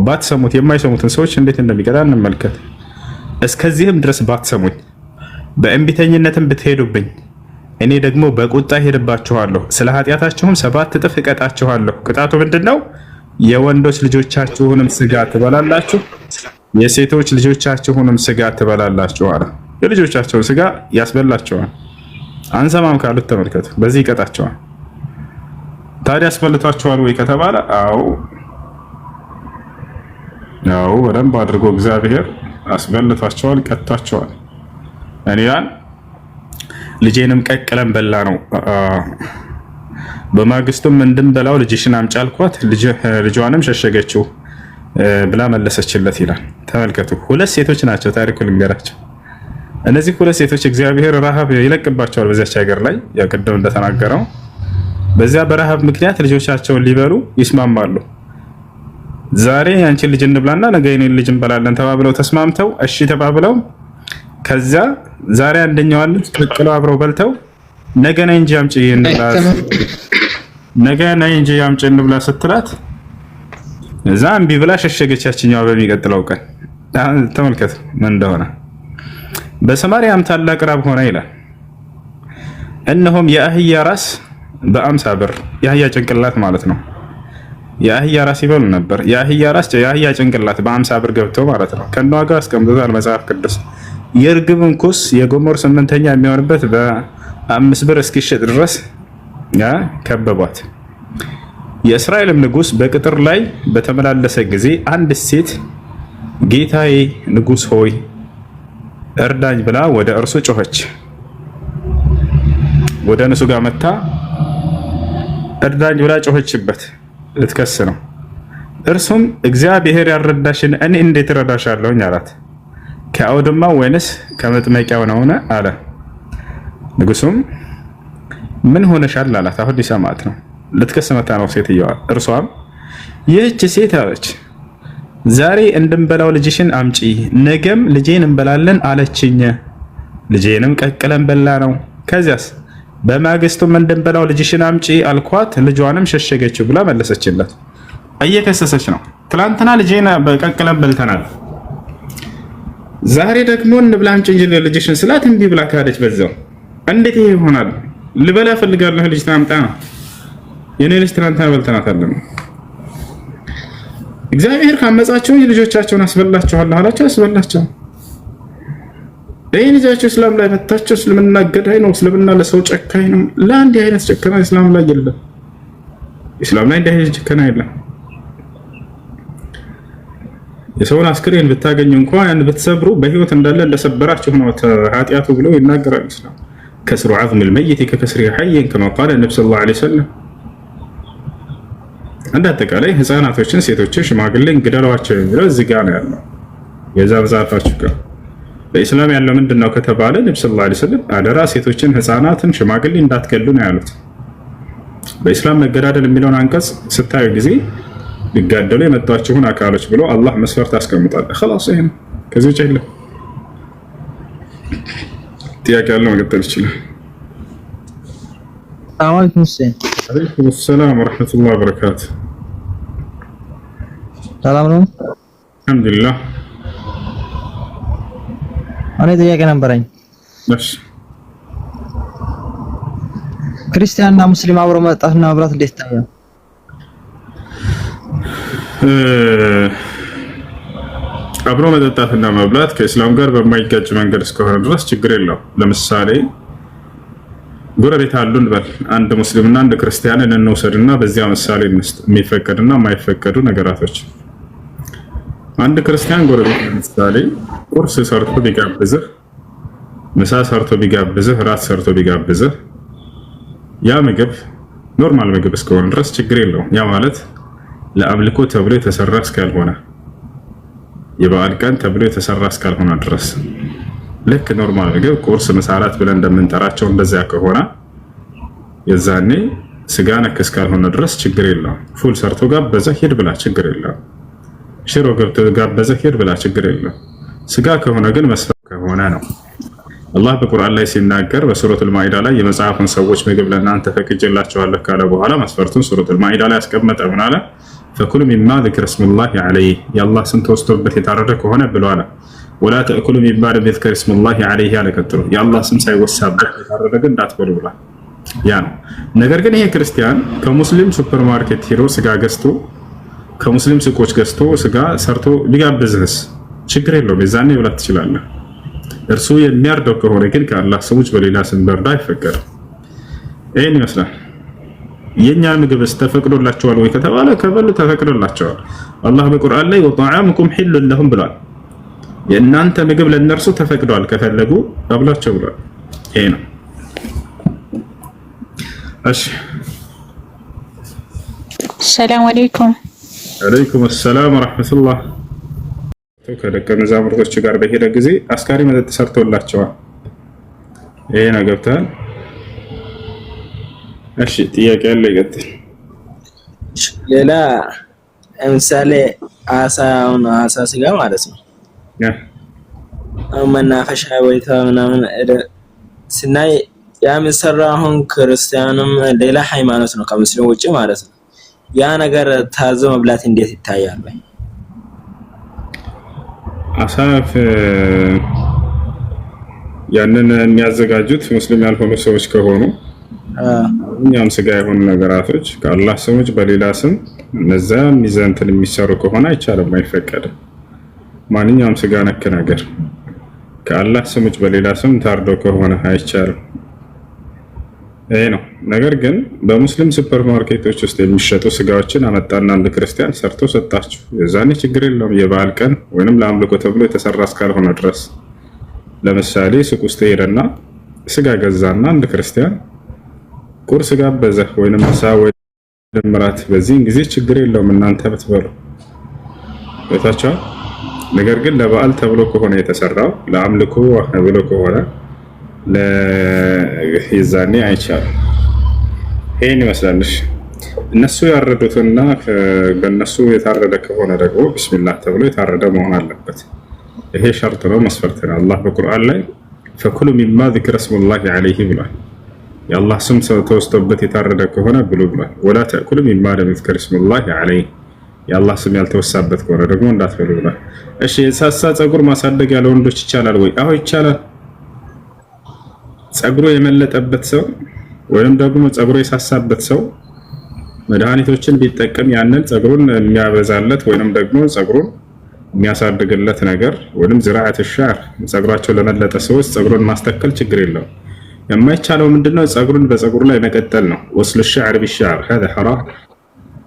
ባትሰሙት የማይሰሙትን ሰዎች እንዴት እንደሚቀጣ እንመልከት። እስከዚህም ድረስ ባትሰሙኝ በእንቢተኝነትም ብትሄዱብኝ እኔ ደግሞ በቁጣ ሄድባችኋለሁ፣ ስለ ኃጢአታችሁም 7 እጥፍ እቀጣችኋለሁ። ቅጣቱ ምንድነው? የወንዶች ልጆቻችሁንም ስጋ ትበላላችሁ፣ የሴቶች ልጆቻችሁንም ስጋ ትበላላችሁ አለ። የልጆቻቸውን ስጋ ያስበላቸዋል። አንሰማም ካሉት ተመልከቱ፣ በዚህ ይቀጣቸዋል። ታዲያ አስበልቷቸዋል ወይ ከተባለ አዎ በደንብ አድርጎ እግዚአብሔር አስበልቷቸዋል፣ ቀጥቷቸዋል። እኔያን ልጄንም ቀቅለን በላ ነው። በማግስቱም እንድንበላው ልጅሽን አምጪ አልኳት፣ ልጇንም ሸሸገችው ብላ መለሰችለት ይላል። ተመልከቱ፣ 2 ሴቶች ናቸው። ታሪኩን ልንገራቸው። እነዚህ 2 ሴቶች እግዚአብሔር ረሃብ ይለቅባቸዋል በዚያች ሀገር ላይ። ያቀደም እንደተናገረው በዚያ በረሃብ ምክንያት ልጆቻቸውን ሊበሉ ይስማማሉ። ዛሬ ያንቺን ልጅ እንብላና ነገ የኔን ልጅ እንበላለን ተባብለው ተስማምተው እሺ ተባብለው ከዚያ ዛሬ አንደኛዋን ቀቅለው አብረው በልተው ነገ ነይ እንጂ አምጪ እንብላ ስትላት እዛ እምቢ ብላ ሸሸገቻችኛዋ በሚቀጥለው ቀን። ተመልከቱ ምን እንደሆነ። በሰማርያም ታላቅ ራብ ሆነ ይላል። እነሆም የአህያ ራስ በ50 ብር፣ የአህያ ጭንቅላት ማለት ነው። የአህያ ራስ ይበሉ ነበር። የአህያ ጭንቅላት በ50 ብር ገብቶ ማለት ነው። ከነዋጋ አስቀምጦታል መጽሐፍ ቅዱስ። የእርግብን ኩስ የጎሞር 8ኛ የሚሆንበት በ5 ብር እስኪሸጥ ድረስ ከበቧት። የእስራኤልም ንጉሥ በቅጥር ላይ በተመላለሰ ጊዜ አንድ ሴት ጌታዬ ንጉሥ ሆይ እርዳኝ ብላ ወደ እርሱ ጮኸች። ወደ እነሱ ጋር መታ እርዳኝ ብላ ጮኸችበት፣ ልትከስ ነው። እርሱም እግዚአብሔር ያልረዳሽን እኔ እንዴት እረዳሻለሁኝ አላት። ከአውድማው ወይንስ ከመጥመቂያው ነውን አለ። ንጉሱም ምን ሆነሻል አላት። አሁን ሊሰማት ነው፣ ልትከስ መታ ነው ሴትየዋ። እርሷም ይህች ሴት አለች ዛሬ እንድንበላው ልጅሽን አምጪ፣ ነገም ልጄን እንበላለን አለችኝ። ልጄንም ቀቅለን በላ ነው። ከዚያስ በማግስቱም እንድንበላው ልጅሽን አምጪ አልኳት፣ ልጇንም ሸሸገችው ብላ መለሰችለት። እየከሰሰች ነው። ትላንትና ልጄን ቀቅለን በልተናል፣ ዛሬ ደግሞ እንብላ አምጪ እንጂ ልጅሽን ስላት እምቢ ብላ ካደች። በዛው እንዴት ይሄ ይሆናል? ልበላ ፈልጋለሁ፣ ልጅ ታምጣ ነው። የኔ ልጅ ትላንትና በልተናታለን። እግዚአብሔር ካመጻቸው ልጆቻቸውን አስበላቸዋለሁ አላቸው፣ አስበላቸው። ይሄ ልጃቸው እስላም ላይ መታቸው። እስልምና ገዳይ ነው፣ እስልምና ለሰው ጨካኝ ነው። ለአንድ አይነት ጨካኝ እስላም ላይ የለም። እስላም ላይ እንዲህ አይነት ጨካኝ የለም። የሰውን አስክሬን ብታገኙ እንኳን ያን ብትሰብሩ በህይወት እንዳለ እንደሰበራችሁ ነው ኃጢአቱ ብሎ ይናገራል ኢስላም። ከስሩ ዐዝም الميت ከከስሪ ሐይ كما قال النبي صلى الله عليه وسلم። እንደ አጠቃላይ ህፃናቶችን፣ ሴቶችን፣ ሽማግሌን ግደሏቸው የሚለው እዚህ ጋር ነው ያለው። የዛ ብዛታችሁ ጋር በኢስላም ያለው ምንድነው ከተባለ ነብዩ ሰለላሁ ዐለይሂ ወሰለም አደራ ሴቶችን፣ ህፃናትን፣ ሽማግሌ እንዳትገሉ ነው ያሉት። በኢስላም መገዳደል የሚለውን አንቀጽ ስታዩ ጊዜ ሊጋደሉ የመጣችሁን አካሎች ብሎ አላህ መስፈርት አስቀምጧል። خلاص ይሄን ከዚህ ውጭ የለም። ጥያቄ ያለው መቀጠል ይችላል። አለይኩም ሰላም። አለይኩም ሰላም ወራህመቱላሂ ወበረካቱ። ሰላም ነው? አልሐምዱሊላህ። እኔ ጥያቄ ነበረኝ። እሺ፣ ክርስቲያንና ሙስሊም አብሮ መጣትና መብላት እንዴት ይታያል? አብሮ መጠጣትና መብላት ከእስላም ጋር በማይጋጭ መንገድ እስከሆነ ድረስ ችግር የለውም። ለምሳሌ ጎረቤት አሉን በል፣ አንድ ሙስሊምና አንድ ክርስቲያንን እንውሰድና በዚያ ምሳሌ የሚፈቀድና የማይፈቀዱ ነገራቶች። አንድ ክርስቲያን ጎረቤት ለምሳሌ ቁርስ ሰርቶ ቢጋብዝህ፣ ምሳ ሰርቶ ቢጋብዝህ፣ ራት ሰርቶ ቢጋብዝህ ያ ምግብ ኖርማል ምግብ እስከሆነ ድረስ ችግር የለውም። ያ ማለት ለአምልኮ ተብሎ የተሰራ እስካልሆነ የበዓል ቀን ተብሎ የተሰራ እስካልሆነ ድረስ ልክ ኖርማል ምግብ ቁርስ፣ ምሳ፣ ራት ብለን እንደምንጠራቸው እንደዚያ ከሆነ የዛኔ ስጋ ነክ እስካልሆነ ድረስ ችግር የለውም። ፉል ሰርቶ ጋበዘህ ሂድ ብላ ችግር የለውም። ሽሮ ገብቶ ጋበዘህ ሂድ ብላ ችግር የለውም። ስጋ ከሆነ ግን መስፈር ከሆነ ነው። አላህ በቁርአን ላይ ሲናገር በሱረቱል ማኢዳ ላይ የመጽሐፉን ሰዎች ምግብ ለእናንተ ፈቅጄላችኋለሁ ካለ በኋላ መስፈርቱን ሱረቱል ማኢዳ ላይ ያስቀመጠ ምን አለ? ፈኩሉ ሚማ ዚክረ ስሙላሂ ዐለይሂ የአላህ ስም ተወስቶበት የታረደ ከሆነ ብለዋል። ወላ ተእኩሉ ሚማ ለም ዩዝከር ስሙላሂ ዐለይሂ አለ ቀጥሎ የአላህ ስም ሳይወሳበት የታረደ ግን እንዳትበሉ ብሏል። ያ ነው። ነገር ግን ይሄ ክርስቲያን ከሙስሊም ሱፐርማርኬት ሄዶ ስጋ ገዝቶ ከሙስሊም ሱቆች ገዝቶ ስጋ ሰርቶ ቢጋብዝህስ ችግር የለውም። የዛኔ ብላት ትችላለህ። እርሱ የሚያርደው ከሆነ ግን ከአላህ ስሞች በሌላ ስም በርዳ አይፈቀድም። ይህን ይመስላል። የኛ ምግብስ ተፈቅዶላቸዋል ወይ ከተባለ ከበሉ ተፈቅዶላቸዋል። አላህ በቁርአን ላይ ወጣዓሙኩም ሒሉን ለሁም ብሏል። የእናንተ ምግብ ለእነርሱ ተፈቅዷል ከፈለጉ አብላቸው ብሏል። ይሄ ነው። እሺ፣ ሰላም አለይኩም። አለይኩም ሰላም ወራህመቱላህ። ከደቀ መዛሙርቶች ጋር በሄደ ጊዜ አስካሪ መጠጥ ሰርቶላቸዋል። ይሄ ነው። ገብተሃል? እሺ፣ ጥያቄ ያለ ይቀጥል። ሌላ ለምሳሌ አሳ ስጋ ማለት ነው። መናፈሻ ቦታ ምናምን ስናይ ያ የሚሰራው አሁን ክርስቲያንም ሌላ ሃይማኖት ነው ከሙስሊም ውጭ ማለት ነው። ያ ነገር ታዞ መብላት እንዴት ይታያል? አሳፍ ያንን የሚያዘጋጁት ሙስሊም ያልሆኑ ሰዎች ከሆኑ እኛም ስጋ የሆኑ ነገራቶች ከአላህ ስሞች በሌላ ስም እነዛ ሚዛንትን የሚሰሩ ከሆነ አይቻልም፣ አይፈቀድም። ማንኛውም ስጋ ነክ ነገር ከአላህ ስሞች በሌላ ስም ታርዶ ከሆነ አይቻልም። ይሄ ነው። ነገር ግን በሙስሊም ሱፐርማርኬቶች ውስጥ የሚሸጡ ስጋዎችን አመጣና አንድ ክርስቲያን ሰርቶ ሰጣችሁ፣ የዛኔ ችግር የለውም። የበዓል ቀን ወይንም ለአምልኮ ተብሎ የተሰራ እስካልሆነ ድረስ ለምሳሌ ሱቅ ውስጥ ሄደና ስጋ ገዛና አንድ ክርስቲያን ቁርስ ጋበዘ ወይንም ምሳ ወይንም ራት፣ በዚህን ጊዜ ችግር የለውም እናንተ ብትበሉ ቤታቸው። ነገር ግን ለበዓል ተብሎ ከሆነ የተሰራው ለአምልኮ ተብሎ ከሆነ ለይዛኔ አይቻልም። ይሄን ይመስላልሽ። እነሱ ያረዱትና በእነሱ የታረደ ከሆነ ደግሞ ቢስሚላህ ተብሎ የታረደ መሆን አለበት። ይሄ ሸርጥ ነው፣ መስፈርት ነው። አላህ በቁርአን ላይ ፈኩሉ ሚማ ዚክረ ስሙላሂ ዐለይሂ ብሏል። የአላህ ስም ተወስቶበት የታረደ ከሆነ ብሉ ብሏል። ወላ ተእኩሉ ሚማ ለም ዩዝከር ስሙላሂ ዐለይሂ የአላህ ስም ያልተወሳበት ከሆነ ደግሞ እንዳትበሉ ብሏል። እሺ፣ የሳሳ ፀጉር ማሳደግ ያለ ወንዶች ይቻላል ወይ? አዎ ይቻላል። ፀጉሩ የመለጠበት ሰው ወይም ደግሞ ፀጉሩ የሳሳበት ሰው መድኃኒቶችን ቢጠቀም ያንን ፀጉሩን የሚያበዛለት ወይንም ደግሞ ፀጉሩን የሚያሳድግለት ነገር ወይንም ዝራዓት ሻር ፀጉራቸው ለመለጠ ሰዎች ፀጉሩን ማስተከል ችግር የለውም። የማይቻለው ምንድነው? ፀጉሩን በፀጉሩ ላይ መቀጠል ነው። ወስሉ الشعر بالشعر هذا حرام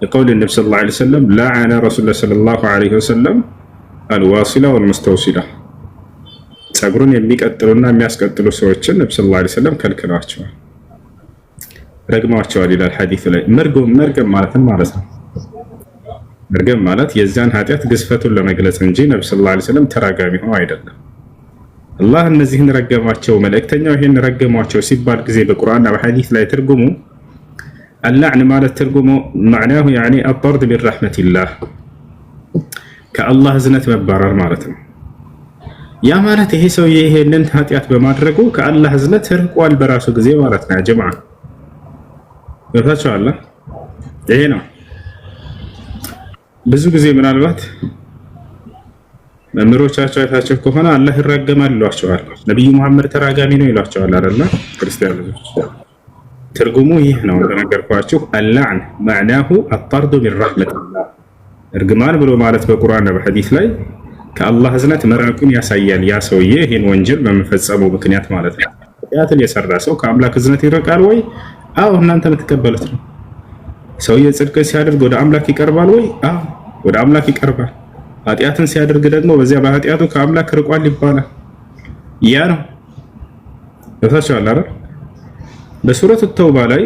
لقول النبي صلى الله عليه وسلم لعن رسول الله صلى الله عليه وسلم አልዋሲላ ወልሙስተውሲላ ጸጉሩን የሚቀጥሉና የሚያስቀጥሉ ሰዎችን ነብዩ ሰለላሁ ዐለይሂ ወሰለም ከልክለዋቸዋል፣ ረግመዋቸዋል ይላል ሐዲሱ ላይ። መርገም ማለት ነው። መርገም ማለት የዛን ኃጢአት ግዝፈቱን ለመግለጽ እንጂ ነብዩ ሰለላሁ ዐለይሂ ወሰለም ተራጋሚ ሆነው አይደለም። አላህ እነዚህን ረገማቸው፣ መልእክተኛው ይሄን ረገሟቸው ሲባል ጊዜ በቁርአንና በሐዲስ ላይ ትርጉሙ አልላዕን ማለት ትርጉሙ ማዕናሁ ያኒ አጠርድ ሚን ረሕመቲላህ ከአላህ እዝነት መባረር ማለት ነው። ያ ማለት ይሄ ሰውዬ ይሄንን ኃጢአት በማድረጉ ከአላህ እዝነት ርቋል በራሱ ጊዜ ማለት ነው። ያ ጀማዓ ወታቻላ ይሄ ነው። ብዙ ጊዜ ምናልባት መምህሮቻቸው አይታቸው ከሆነ አላህ ይራገማል ይሏቸዋል። ነብዩ መሐመድ ተራጋሚ ነው ይሏቸዋል አይደል? ክርስቲያን ልጆች ትርጉሙ ይህ ነው እንደነገርኳችሁ። አልላዕን ማዕናሁ አጠርዱ ሚን ረሕመቲላህ እርግማን ብሎ ማለት በቁርአንና በሐዲስ ላይ ከአላህ እዝነት መራቁን ያሳያል። ያ ሰውዬ ይሄን ወንጀል በመፈጸሙ ምክንያት ማለት ነው። ኃጢአትን የሰራ ሰው ከአምላክ እዝነት ይርቃል ወይ? አዎ፣ እናንተ የምትቀበሉት ነው። ሰውዬ ጽድቅን ሲያደርግ ወደ አምላክ ይቀርባል ወይ? አዎ፣ ወደ አምላክ ይቀርባል። ኃጢአትን ሲያደርግ ደግሞ በዚያ በኃጢአቱ ከአምላክ ርቋል ይባላል። ያ ነው ተፈሻለ አይደል? በሱረቱ ተውባ ላይ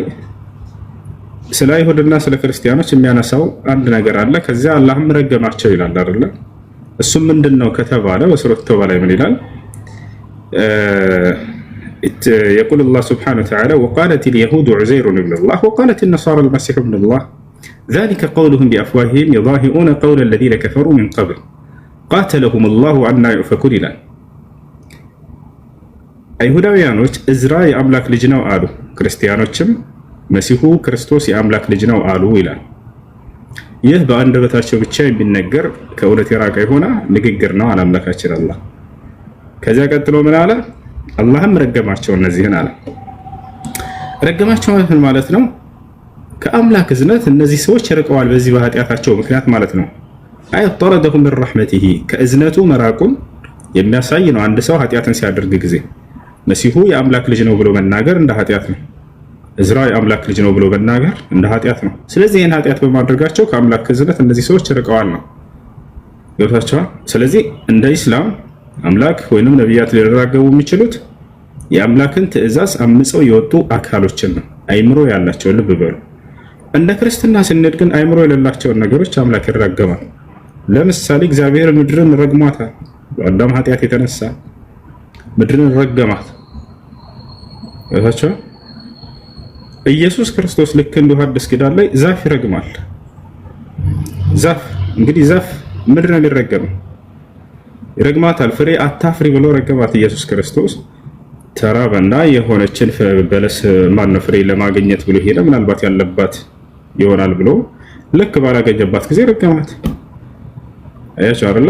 ስለ አይሁድና ስለ ክርስቲያኖች የሚያነሳው አንድ ነገር አለ። ከዚያ አላህም ረገማቸው ይላል አይደል? እሱም ምንድነው ከተባለ በሱረቱ ተውባ ላይ ምን ይላል? يقول الله سبحانه وتعالى وقالت اليهود عزير ابن الله وقالت النصارى المسيح ابن الله ذلك قولهم بأفواههم يضاهئون قول الذين كفروا من قبل قاتلهم الله عنا يؤفكون ይላል። አይሁዳውያኖች እዝራ የአምላክ ልጅ ነው አሉ፣ ክርስቲያኖችም መሲሁ ክርስቶስ የአምላክ ልጅ ነው አሉ ይላል። ይህ በአንደበታቸው ብቻ የሚነገር ከእውነት የራቀ የሆነ ንግግር ነው አለ አምላካችን አላህ። ከዚያ ቀጥሎ ምን አለ? አላህም ረገማቸው እነዚህን አለ። ረገማቸው ማለት ነው ከአምላክ እዝነት እነዚህ ሰዎች ርቀዋል በዚህ በኃጢአታቸው ምክንያት ማለት ነው። አይ ጠረደሁም ሚን ረሕመቲሂ ከእዝነቱ መራቁን የሚያሳይ ነው። አንድ ሰው ኃጢአትን ሲያደርግ ጊዜ መሲሁ የአምላክ ልጅ ነው ብሎ መናገር እንደ ኃጢአት ነው። እዝራ የአምላክ ልጅ ነው ብሎ መናገር እንደ ኃጢአት ነው። ስለዚህ ይህን ኃጢአት በማድረጋቸው ከአምላክ እዝነት እነዚህ ሰዎች ርቀዋል ነው። ገብታችኋል? ስለዚህ እንደ ኢስላም አምላክ ወይንም ነቢያት ሊራገቡ የሚችሉት የአምላክን ትእዛዝ አምፀው የወጡ አካሎችን ነው፣ አይምሮ ያላቸው። ልብ በሉ። እንደ ክርስትና ስንሄድ ግን አይምሮ የሌላቸውን ነገሮች አምላክ ይራገማል። ለምሳሌ እግዚአብሔር ምድርን ረግሟታል። በአዳም ኃጢአት የተነሳ ምድርን ረገማት። እታቸው ኢየሱስ ክርስቶስ ልክ እንዲሁ አዲስ ኪዳን ላይ ዛፍ ይረግማል። ዛፍ እንግዲህ ዛፍ ምድር ነው የሚረገመው፣ ይረግማታል። ፍሬ አታፍሪ ብሎ ረገማት ኢየሱስ ክርስቶስ። ተራበና የሆነችን በለስ ማነው ፍሬ ለማግኘት ብሎ ሄደ። ምናልባት ያለባት ይሆናል ብሎ ልክ ባላገኘባት ጊዜ ረገማት። አያችሁ አይደለ?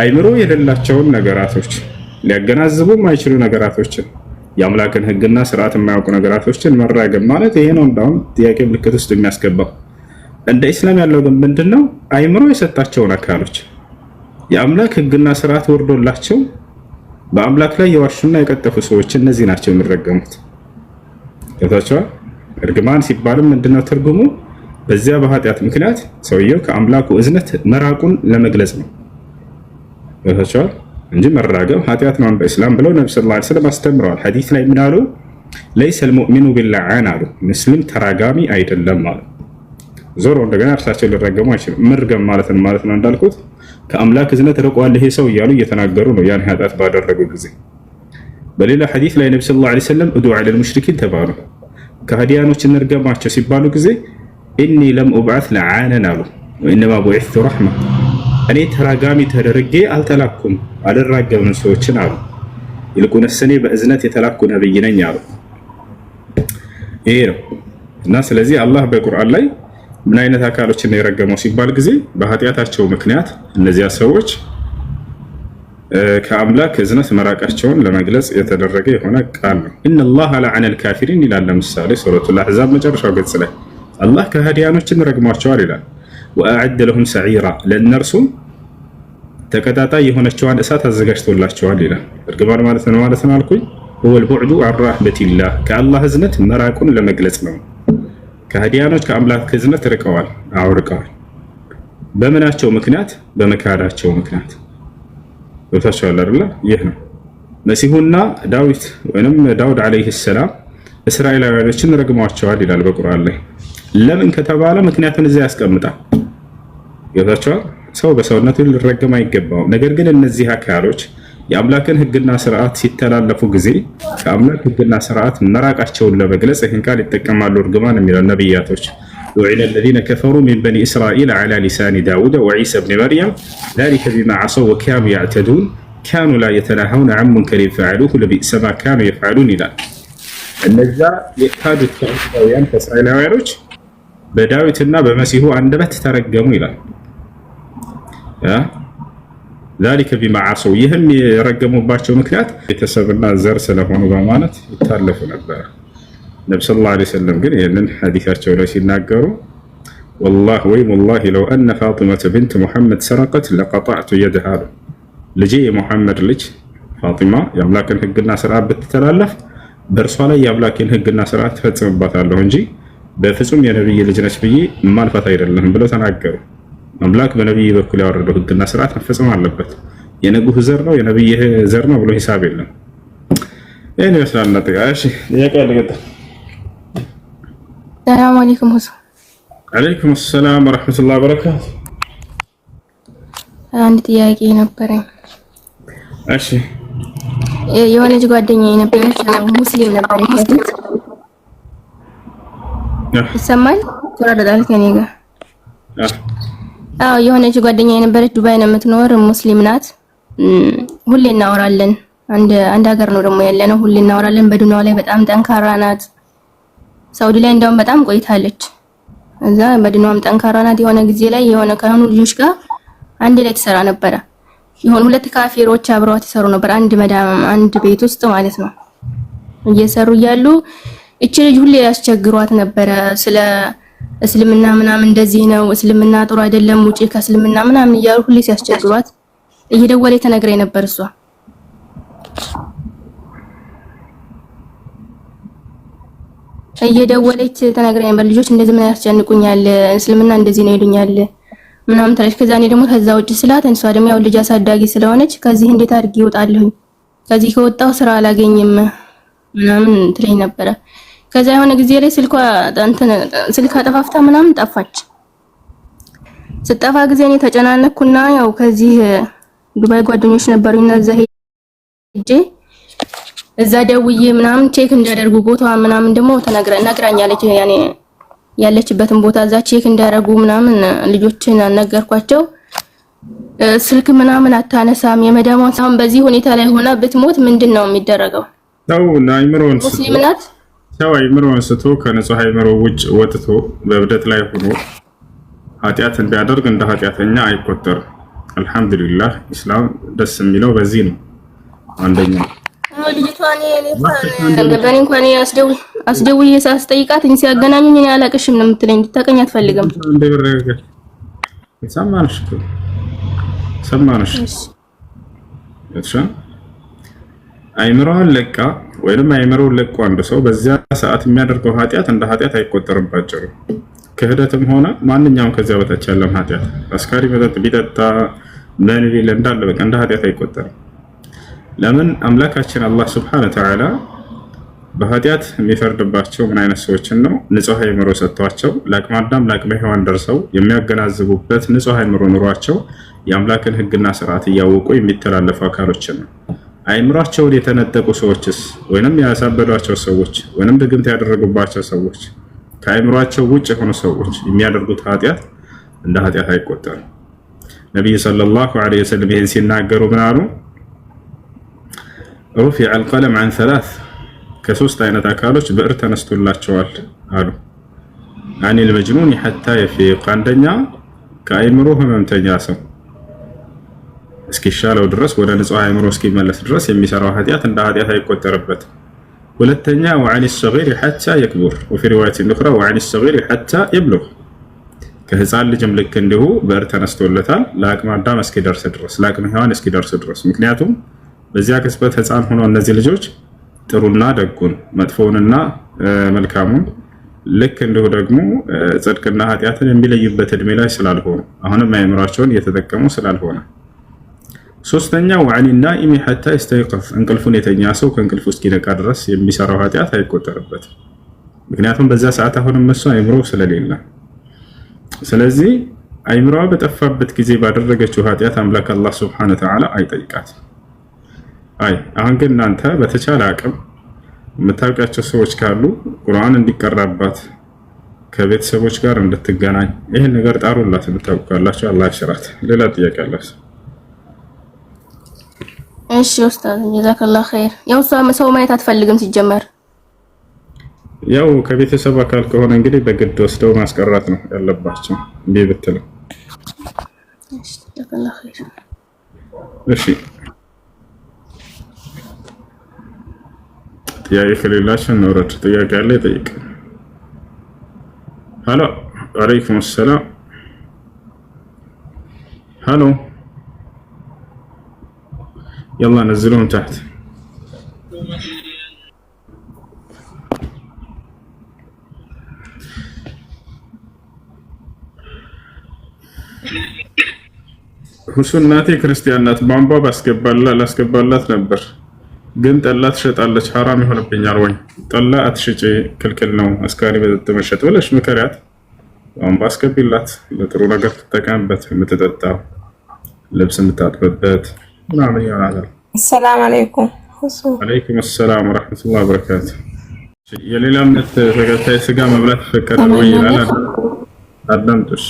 አይምሮ የሌላቸውን ነገራቶች ሊያገናዝቡ የማይችሉ ነገራቶችን የአምላክን ሕግና ስርዓት የማያውቁ ነገራቶችን መራገም ማለት ይሄ ነው። እንዳውም ጥያቄ ምልክት ውስጥ የሚያስገባው እንደ ኢስላም ያለው ግን ምንድነው? አይምሮ የሰጣቸውን አካሎች የአምላክ ሕግና ስርዓት ወርዶላቸው በአምላክ ላይ የዋሹና የቀጠፉ ሰዎች እነዚህ ናቸው የሚረገሙት። ገብታችኋል? እርግማን ሲባልም ምንድነው ትርጉሙ? በዚያ በኃጢአት ምክንያት ሰውየው ከአምላኩ እዝነት መራቁን ለመግለጽ ነው። ገብታችኋል? እንጂ መራገም ኃጢአት ነው በእስላም ብለው ነብዩ ሰለላሁ ዐለይሂ ወሰለም አስተምረዋል። ሐዲስ ላይ ምን አሉ? ለይሰል ሙእሚኑ ቢልዓን አሉ፣ ሙስሊም ተራጋሚ አይደለም ማለት ዞሮ እንደገና እርሳቸው ሊረገሙ አይችልም። መርገም ማለት ነው እንዳልኩት ከአምላክ እዝነት ርቋል ይሄ ሰው እያሉ እየተናገሩ ነው ያን ኃጢአት ባደረጉ ጊዜ። በሌላ ሐዲስ ላይ ነብዩ ሰለላሁ ዐለይሂ ወሰለም ኡዱዕ ዐለል ሙሽሪኪን ተባሉ። ከሃዲያኖች እንርገማቸው ሲባሉ ጊዜ ኢኒ ለም ኡብዓት ለዓነን አሉ ወኢነማ ቡዒስቱ ረሕማ፣ እኔ ተራጋሚ ተደርጌ አልተላኩም አልራገምም ሰዎችን አሉ፣ ይልቁንስ እኔ በእዝነት የተላኩ ነብይ ነኝ አሉ። ይሄ ነው እና ስለዚህ አላህ በቁርአን ላይ ምን አይነት አካሎችን ነው የረገመው ሲባል ጊዜ በኃጢአታቸው ምክንያት እነዚያ ሰዎች ከአምላክ እዝነት መራቃቸውን ለመግለጽ የተደረገ የሆነ ቃል ነው። ኢነላህ ለዐነ አልካፊሪን ይላል። ለምሳሌ ሱረቱል አሕዛብ መጨረሻው ገጽ ላይ አላህ ከሃዲያኖችን ረግሟቸዋል ይላል። ወአዐደ ለሁም ሰዒራ፣ ለእነርሱም ተቀጣጣይ የሆነችዋን እሳት አዘጋጅቶላቸዋል ይላል። እርግማን ማለት ነው አልኩኝ። ሁወል ቡዕዱ ዐን ረሕመቲላህ፣ ከአላህ እዝነት መራቁን ለመግለጽ ነው። ከሃዲያኖች ከአምላክ እዝነት ርቀዋል፣ አውርቀዋል። በምናቸው ምክንያት? በመካዳቸው ምክንያት። ወታቻለ አይደል? ይህ ነው መሲሁና ዳዊት ወይንም ዳውድ አለይሂ ሰላም እስራኤላውያኖችን ረግመዋቸዋል ይላል በቁርአን ላይ። ለምን ከተባለ ምክንያቱን እዚያ ያስቀምጣል። ወታቻለ ሰው በሰውነቱ ሊረገም አይገባውም። ነገር ግን እነዚህ አካሎች የአምላክን ሕግና ስርዓት ሲተላለፉ ጊዜ ከአምላክ ሕግና ስርዓት መራቃቸውን ለመግለጽ ይህን ቃል ይጠቀማሉ። እርግማን የሚለው ነብያቶች لعن الذين كفروا من بني إسرائيل على لسان داود وعيسى بن مريم ذلك بما عصوا وكانوا يعتدون كانوا لا يتناهون عن منكر فعلوه لبئس ما كانوا يفعلون ይላል። እነዛ የካዱት ከእስራኤላውያን ከእስራኤላውያኖች በዳዊትና በመሲሁ አንደበት ተረገሙ ይላል። ذلك بما عصوا ይህም የረገሙባቸው ምክንያት ቤተሰብና ዘር ስለሆኑ በማለት ይታለፉ ነበር። ነብዩ ሰለላሁ ዐለይሂ ወሰለም ግን ይህንን ሐዲሳቸው ላይ ሲናገሩ ወላሂ ለው አነ ፋጢመተ ቢንት ሙሐመድ ሰረቀት ለቀጣዕቱ የደሃ ልጄ የሙሐመድ ልጅ ፋጢማ የአምላክን ሕግና ስርዓት ብትተላለፍ በእርሷ ላይ የአምላክን ሕግና ስርዓት ትፈጽምባታለሁ እንጂ በፍጹም የነብይ ልጅ ነች ብዬ ማልፋት አይደለም ብለው ተናገሩ። አምላክ በነብይ በኩል ያወረደው ሕግና ስርዓት መፈጸም አለበት። የነብዩ ዘር ነው የነብይ ዘር ነው ብሎ ሂሳብ የለም። ይሄን ይመስላል ነጥቃሽ ያቀለ ገጠ ሰላም አለይኩም ሁሱ አለይኩም ሰላም ወራህመቱላሂ ወበረካቱ። አንድ ጥያቄ ነበረኝ። እሺ የሆነች ጓደኛዬ ነበረች፣ ሙስሊም ነበረች። ይሰማል? ተረዳዳል ከኔ ጋር? አዎ የሆነች ጓደኛዬ ነበረች፣ ዱባይ ነው የምትኖር፣ ሙስሊም ናት። ሁሌ እናወራለን። አንድ ሀገር ነው ደግሞ ያለነው። ሁሌ እናወራለን። በዱንያው ላይ በጣም ጠንካራ ናት። ሳውዲ ላይ እንደውም በጣም ቆይታለች። እዛ በዱንያውም ጠንካራ ናት። የሆነ ጊዜ ላይ የሆነ ከሆኑ ልጆች ጋር አንድ ላይ ትሰራ ነበረ። የሆኑ ሁለት ካፊሮች አብረዋት ይሰሩ ነበር፣ አንድ ቤት ውስጥ ማለት ነው። እየሰሩ እያሉ እቺ ልጅ ሁሌ ያስቸግሯት ነበረ። ስለ እስልምና ምናምን እንደዚህ ነው፣ እስልምና ጥሩ አይደለም፣ ውጪ ከእስልምና ምናምን እያሉ ሁሌ ሲያስቸግሯት እየደወለ ተነግረኝ ነበር። እሷ እየደወለች ተነግረኝ ነበር። ልጆች እንደዚህ ምን ያስጨንቁኛል፣ እስልምና እንደዚህ ነው ይሉኛል ምናምን ታለች። ከዛ እኔ ደግሞ ከዛ ውጭ ስላት እሷ ደግሞ ያው ልጅ አሳዳጊ ስለሆነች ከዚህ እንዴት አድርጌ እወጣለሁ፣ ከዚህ ከወጣሁ ስራ አላገኝም ምናምን ትለኝ ነበረ። ከዛ የሆነ ጊዜ ላይ ስልኳ ጠፋፍታ ምናምን ጠፋች። ስጠፋ ጊዜ እኔ ተጨናነኩና ያው ከዚህ ዱባይ ጓደኞች ነበሩና ሄጄ እዛ ደውዬ ምናምን ቼክ እንዳደርጉ ቦታዋ ምናምን ደግሞ ነግራኛለች። ያኔ ያለችበትን ቦታ እዛ ቼክ እንዳደርጉ ምናምን ልጆችን አነገርኳቸው። ስልክ ምናምን አታነሳም። የመዳሟን ሳም በዚህ ሁኔታ ላይ ሆና ብትሞት ምንድነው የሚደረገው? ሙስሊም ናት። ሰው አይምሮን ስቶ ከንጹህ አይምሮ ውጭ ወጥቶ በእብደት ላይ ሆኖ ኃጢአትን ቢያደርግ እንደ ኃጢአተኛ አይቆጠርም። አልሐምዱሊላህ ኢስላም ደስ የሚለው በዚህ ነው። አንደኛ ልጅቷን በኔ እንኳን አስደውዬ ሳስጠይቃት እንሲ ያገናኙኝ እኔ አላቅሽም ነው የምትለኝ። እንድታቀኝ አትፈልግም። ሰማንሽ እሺ አይምሮን ለቃ ወይንም አይምሮን ለቆ አንድ ሰው በዚያ ሰዓት የሚያደርገው ኃጢአት እንደ ኃጢአት አይቆጠርባቸውም። ክህደትም ሆነ ማንኛውም ከዚያ በታች ያለው ኃጢአት አስካሪ መጠጥ ቢጠጣ ምን ቢል እንዳለ በቃ እንደ ኃጢአት አይቆጠርም። ለምን አምላካችን አላህ Subhanahu Wa Ta'ala በኃጢአት የሚፈርድባቸው ምን አይነት ሰዎችን ነው? ንጹህ አይምሮ ሰጥቷቸው ለአቅመ አዳም ለአቅመ ሔዋን ደርሰው የሚያገናዝቡበት ንጹህ አይምሮ ኑሯቸው የአምላክን ሕግና ስርዓት እያወቁ የሚተላለፉ አካሎችን ነው። አይምሯቸውን የተነጠቁ ሰዎችስ ወይንም ያሳበዷቸው ሰዎች ወይንም ድግምት ያደረጉባቸው ሰዎች ከአይምሯቸው ውጭ የሆኑ ሰዎች የሚያደርጉት ኃጢአት እንደ ኃጢአት አይቆጠርም። ነብዩ ሰለላሁ ዐለይሂ ወሰለም ይህን ሲናገሩ ምን አሉ? رفع القلم عن ثلاث ከሶስት አይነት አካሎች ብዕር ተነስቶላቸዋል አሉ። عن المجنون حتى يفيق አንደኛ ከአይምሮ ህመምተኛ ሰው እስኪሻለው ድረስ ወደ ንጹህ አይምሮ እስኪመለስ ድረስ የሚሰራው ኃጢአት እንደ ኃጢአት አይቆጠርበትም። ሁለተኛ وعن الصغير حتى يكبر وفي رواية أخرى وعن الصغير حتى يبلغ ከህፃን ልጅም ልክ እንዲሁ ብዕር ተነስቶለታል ለአቅመ አዳም እስኪደርስ ድረስ ለአቅመ ሔዋን እስኪደርስ ድረስ። ምክንያቱም በዚያ ቅጽበት ህፃን ሆነው እነዚህ ልጆች ጥሩና ደጉን መጥፎውንና መልካሙን ልክ እንደው ደግሞ ጽድቅና ኃጢአትን የሚለዩበት እድሜ ላይ ስላልሆኑ አሁንም አእምሯቸውን እየተጠቀሙ ስላልሆነ። ሶስተኛው ወዐኒ ናኢሚ ሐታ ይስተይቀፍ እንቅልፉን የተኛ ሰው ከእንቅልፉ እስኪነቃ ድረስ የሚሰራው ኃጢአት አይቆጠርበትም። ምክንያቱም በዛ ሰዓት አሁንም እሱ አእምሮ ስለሌለ። ስለዚህ አእምሮዋ በጠፋበት ጊዜ ባደረገችው ኃጢአት አምላክ አላህ ሱብሓነሁ ወተዓላ አይጠይቃት። አሁን ግን እናንተ በተቻለ አቅም የምታውቃቸው ሰዎች ካሉ ቁርአን እንዲቀራባት ከቤተሰቦች ጋር እንድትገናኝ ይህን ነገር ጣሩላት። የምታውቁ ካላችሁ አላህ ይሽራት። ሌላ ጥያቄ አላችሁ? እሺ ኡስታዝ ጀዛከላህ ኸይር። ያው ሰው ማየት አትፈልግም ሲጀመር። ያው ከቤተሰብ አካል ከሆነ እንግዲህ በግድ ወስደው ማስቀራት ነው ያለባቸው። እንዴ ብትለው እሺ ጀዛከላህ ኸይር። እሺ ጥያቄ ከሌላችሁ እንውረድ። ጥያቄ አለ ይጠይቅ። ሄሎ ወአለይኩም ሰላም። ሄሎ يلا نزلوهم تحت. ሁሱን እናቴ ክርስቲያን ናት። ቧንቧ ላስገባላት ነበር ግን ጠላ ትሸጣለች። ሐራም ይሆንብኛል ወይ? ጠላ አትሽጪ ክልክል ነው፣ አስካሪ መጠጥ መሸጥ ብለሽ ምከሪያት። ቧንቧ አስገቢላት፣ ለጥሩ ነገር ትጠቀምበት፣ የምትጠጣው ልብስ የምታጥብበት ምናምን ይሆናል። ሰላም አለይኩም። ወአለይኩም ሰላም ወራህመቱላሂ ወበረካቱ። የሌላ እምነት ተከታይ ስጋ መብላት ይፈቀዳል ወይ ይላል። አዳምጡሽ።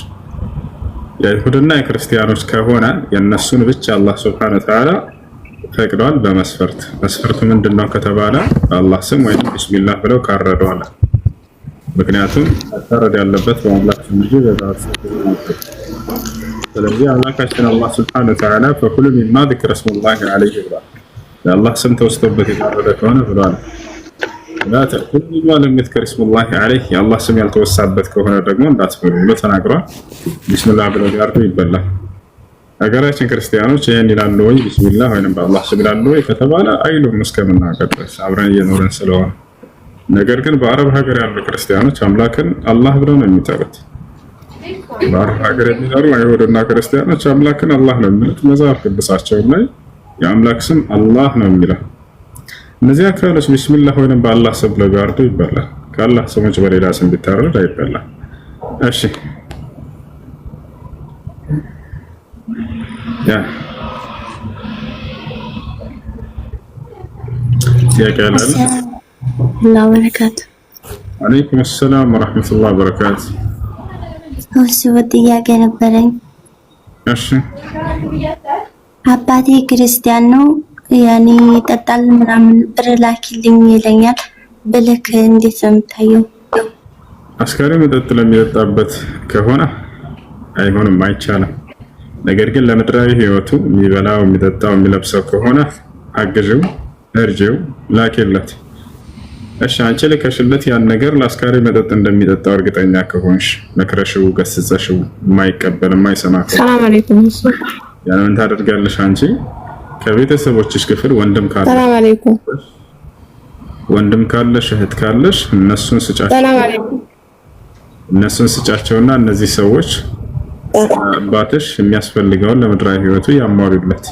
የይሁድና የክርስቲያኖች ከሆነ የነሱን ብቻ አላህ ሱብሓነሁ ወተዓላ ፈቅዷል በመስፈርት። መስፈርቱ ምንድነው ከተባለ በአላህ ስም ወይም ቢስሚላህ ብለው ካረዱ አለ። ምክንያቱም ታረድ ያለበት በአላህ ስም እንጂ በዛት ስለዚህ አምላካችን አላህ ሱብሓነሁ ወተዓላ ፈኩሉ ሚማ ذكر اسم الله عليه ብሏል። የአላህ ስም ተወስቶበት የታረደ ከሆነ ብሏል። ላ ተእኩሉ ሚማ ለም يذكر اسم الله عليه የአላህ ስም ያልተወሳበት ከሆነ ደግሞ እንዳትበሉ ብሎ ተናግሯል። ቢስሚላህ ብለው ቢያርዱ ይበላል። ሀገራችን ክርስቲያኖች ይሄን ይላሉ ወይ ቢስሚላህ ወይንም በአላህ ስም ይላሉ ወይ ከተባለ አይሉም እስከምናውቀው ድረስ አብረን እየኖርን ስለሆነ። ነገር ግን በአረብ ሀገር ያሉ ክርስቲያኖች አምላክን አላህ ብለው ነው የሚጠሩት። በአረብ ሀገር የሚኖሩ አይሁድና ክርስቲያኖች አምላክን አላህ ነው የሚሉት። መጽሐፍ ቅዱሳቸው ላይ የአምላክ ስም አላህ ነው የሚለው። እነዚህ አካሎች ቢስሚላህ ወይንም በአላህ ስም ብለው ቢያርዱ ይበላል። ከአላህ ስሞች በሌላ ስም ቢታረድ አይበላም። እሺ ያ ጥያቄ አለ? አላሁ በረካቱ። ወአለይኩም ሰላም ወራህመቱላሂ ወበረካቱ። እሱ ጥያቄ ነበረኝ። እሺ አባቴ ክርስቲያን ነው፣ ያኔ ይጠጣል ምናምን ብር ላኪልኝ ይለኛል። ብልክ እንዴት ነው የምታየው? አስካሪ መጠጥ ለሚጠጣበት ከሆነ አይሆንም፣ አይቻልም። ነገር ግን ለምድራዊ ህይወቱ የሚበላው የሚጠጣው የሚለብሰው ከሆነ አግዥው፣ እርጅው፣ ላኪለት። እሺ አንቺ ልከሽለት ያን ነገር ለአስካሪ መጠጥ እንደሚጠጣው እርግጠኛ ከሆንሽ መክረሽው፣ ገስጸሽው የማይቀበል የማይሰማ ከሆነ ሰላም አለይኩም ያን ምን ታደርጋለሽ? አንቺ ከቤተሰቦችሽ ክፍል ወንድም ካለሽ ሰላም አለይኩም ወንድም ካለሽ እህት ካለሽ እነሱን ስጫቸው። ሰላም አለይኩም እነሱን ስጫቸውና እነዚህ ሰዎች አባትሽ የሚያስፈልገውን ለምድራዊ ህይወቱ ያሟሉለት።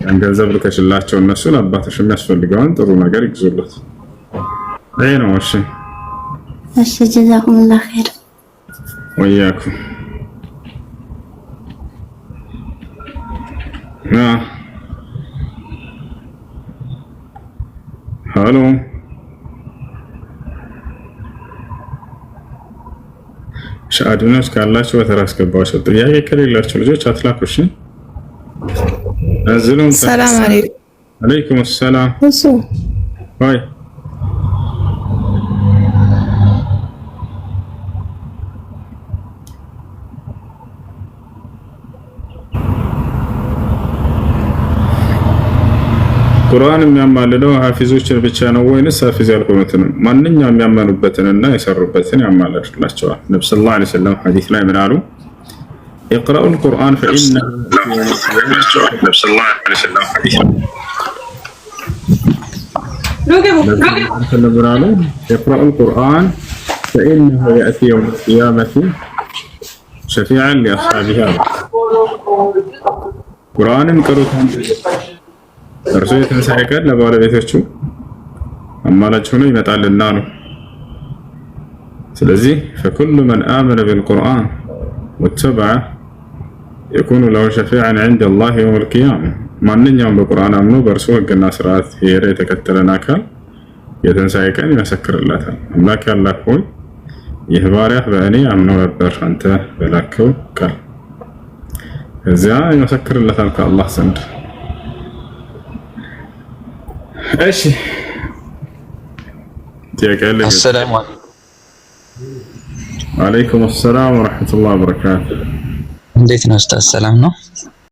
ያን ገንዘብ ልከሽላቸው እነሱ ለአባትሽ የሚያስፈልገውን ጥሩ ነገር ይግዙለት። ይሄ ነው። እሺ እሺ ጀዛኩሙላህ ኸይር ወያኩም። ሄሎ ሻአዱናስ ካላችሁ በተራ አስገባቸው። ጥያቄ ከሌላችሁ ልጆች አትላኩ። እሺ አዝሉም ሰላም አለይኩም። አለይኩም ሰላም። እሱ ወይ ቁርአን የሚያማልለው ሐፊዞችን ብቻ ነው ወይንስ ሐፊዝ ያልሆኑትንም? ማንኛውም የሚያመኑበትንና የሰሩበትን ያማልላቸዋል። ነብዩ ሰለላሁ ዐለይሂ ወሰለም ሐዲስ ላይ ምን አሉ? اقرأوا القرآن فإنه يقرأوا القرآن فإنه يأتي يوم القيامة شفيعا لأصحابها ቁርአንን ቅሩት እርሱ የትንሣኤ ቀን ለባለቤቶቹ አማላጅ ሆኖ ይመጣልና ነው። ስለዚህ فكل من آمن بالقرآن واتبعه يكون له شفيعا عند الله يوم القيامة ማንኛውም በቁርአን አምኖ በእርሱ ሕግና ስርዓት የሄደ የተከተለን አካል የትንሣኤ ቀን ይመሰክርለታል። አምላክ ያላህ ሆይ ይህ ባሪያህ በእኔ አምኖ ነበር አንተ በላከው ቃል እዚያ ይመሰክርለታል ከአላህ ዘንድ። እሺ ጥያቄ አሰላሙ አለይኩም ሰላም ወራህመቱላሂ ወበረካቱ። እንዴት ነው ኡስታዝ? ሰላም ነው?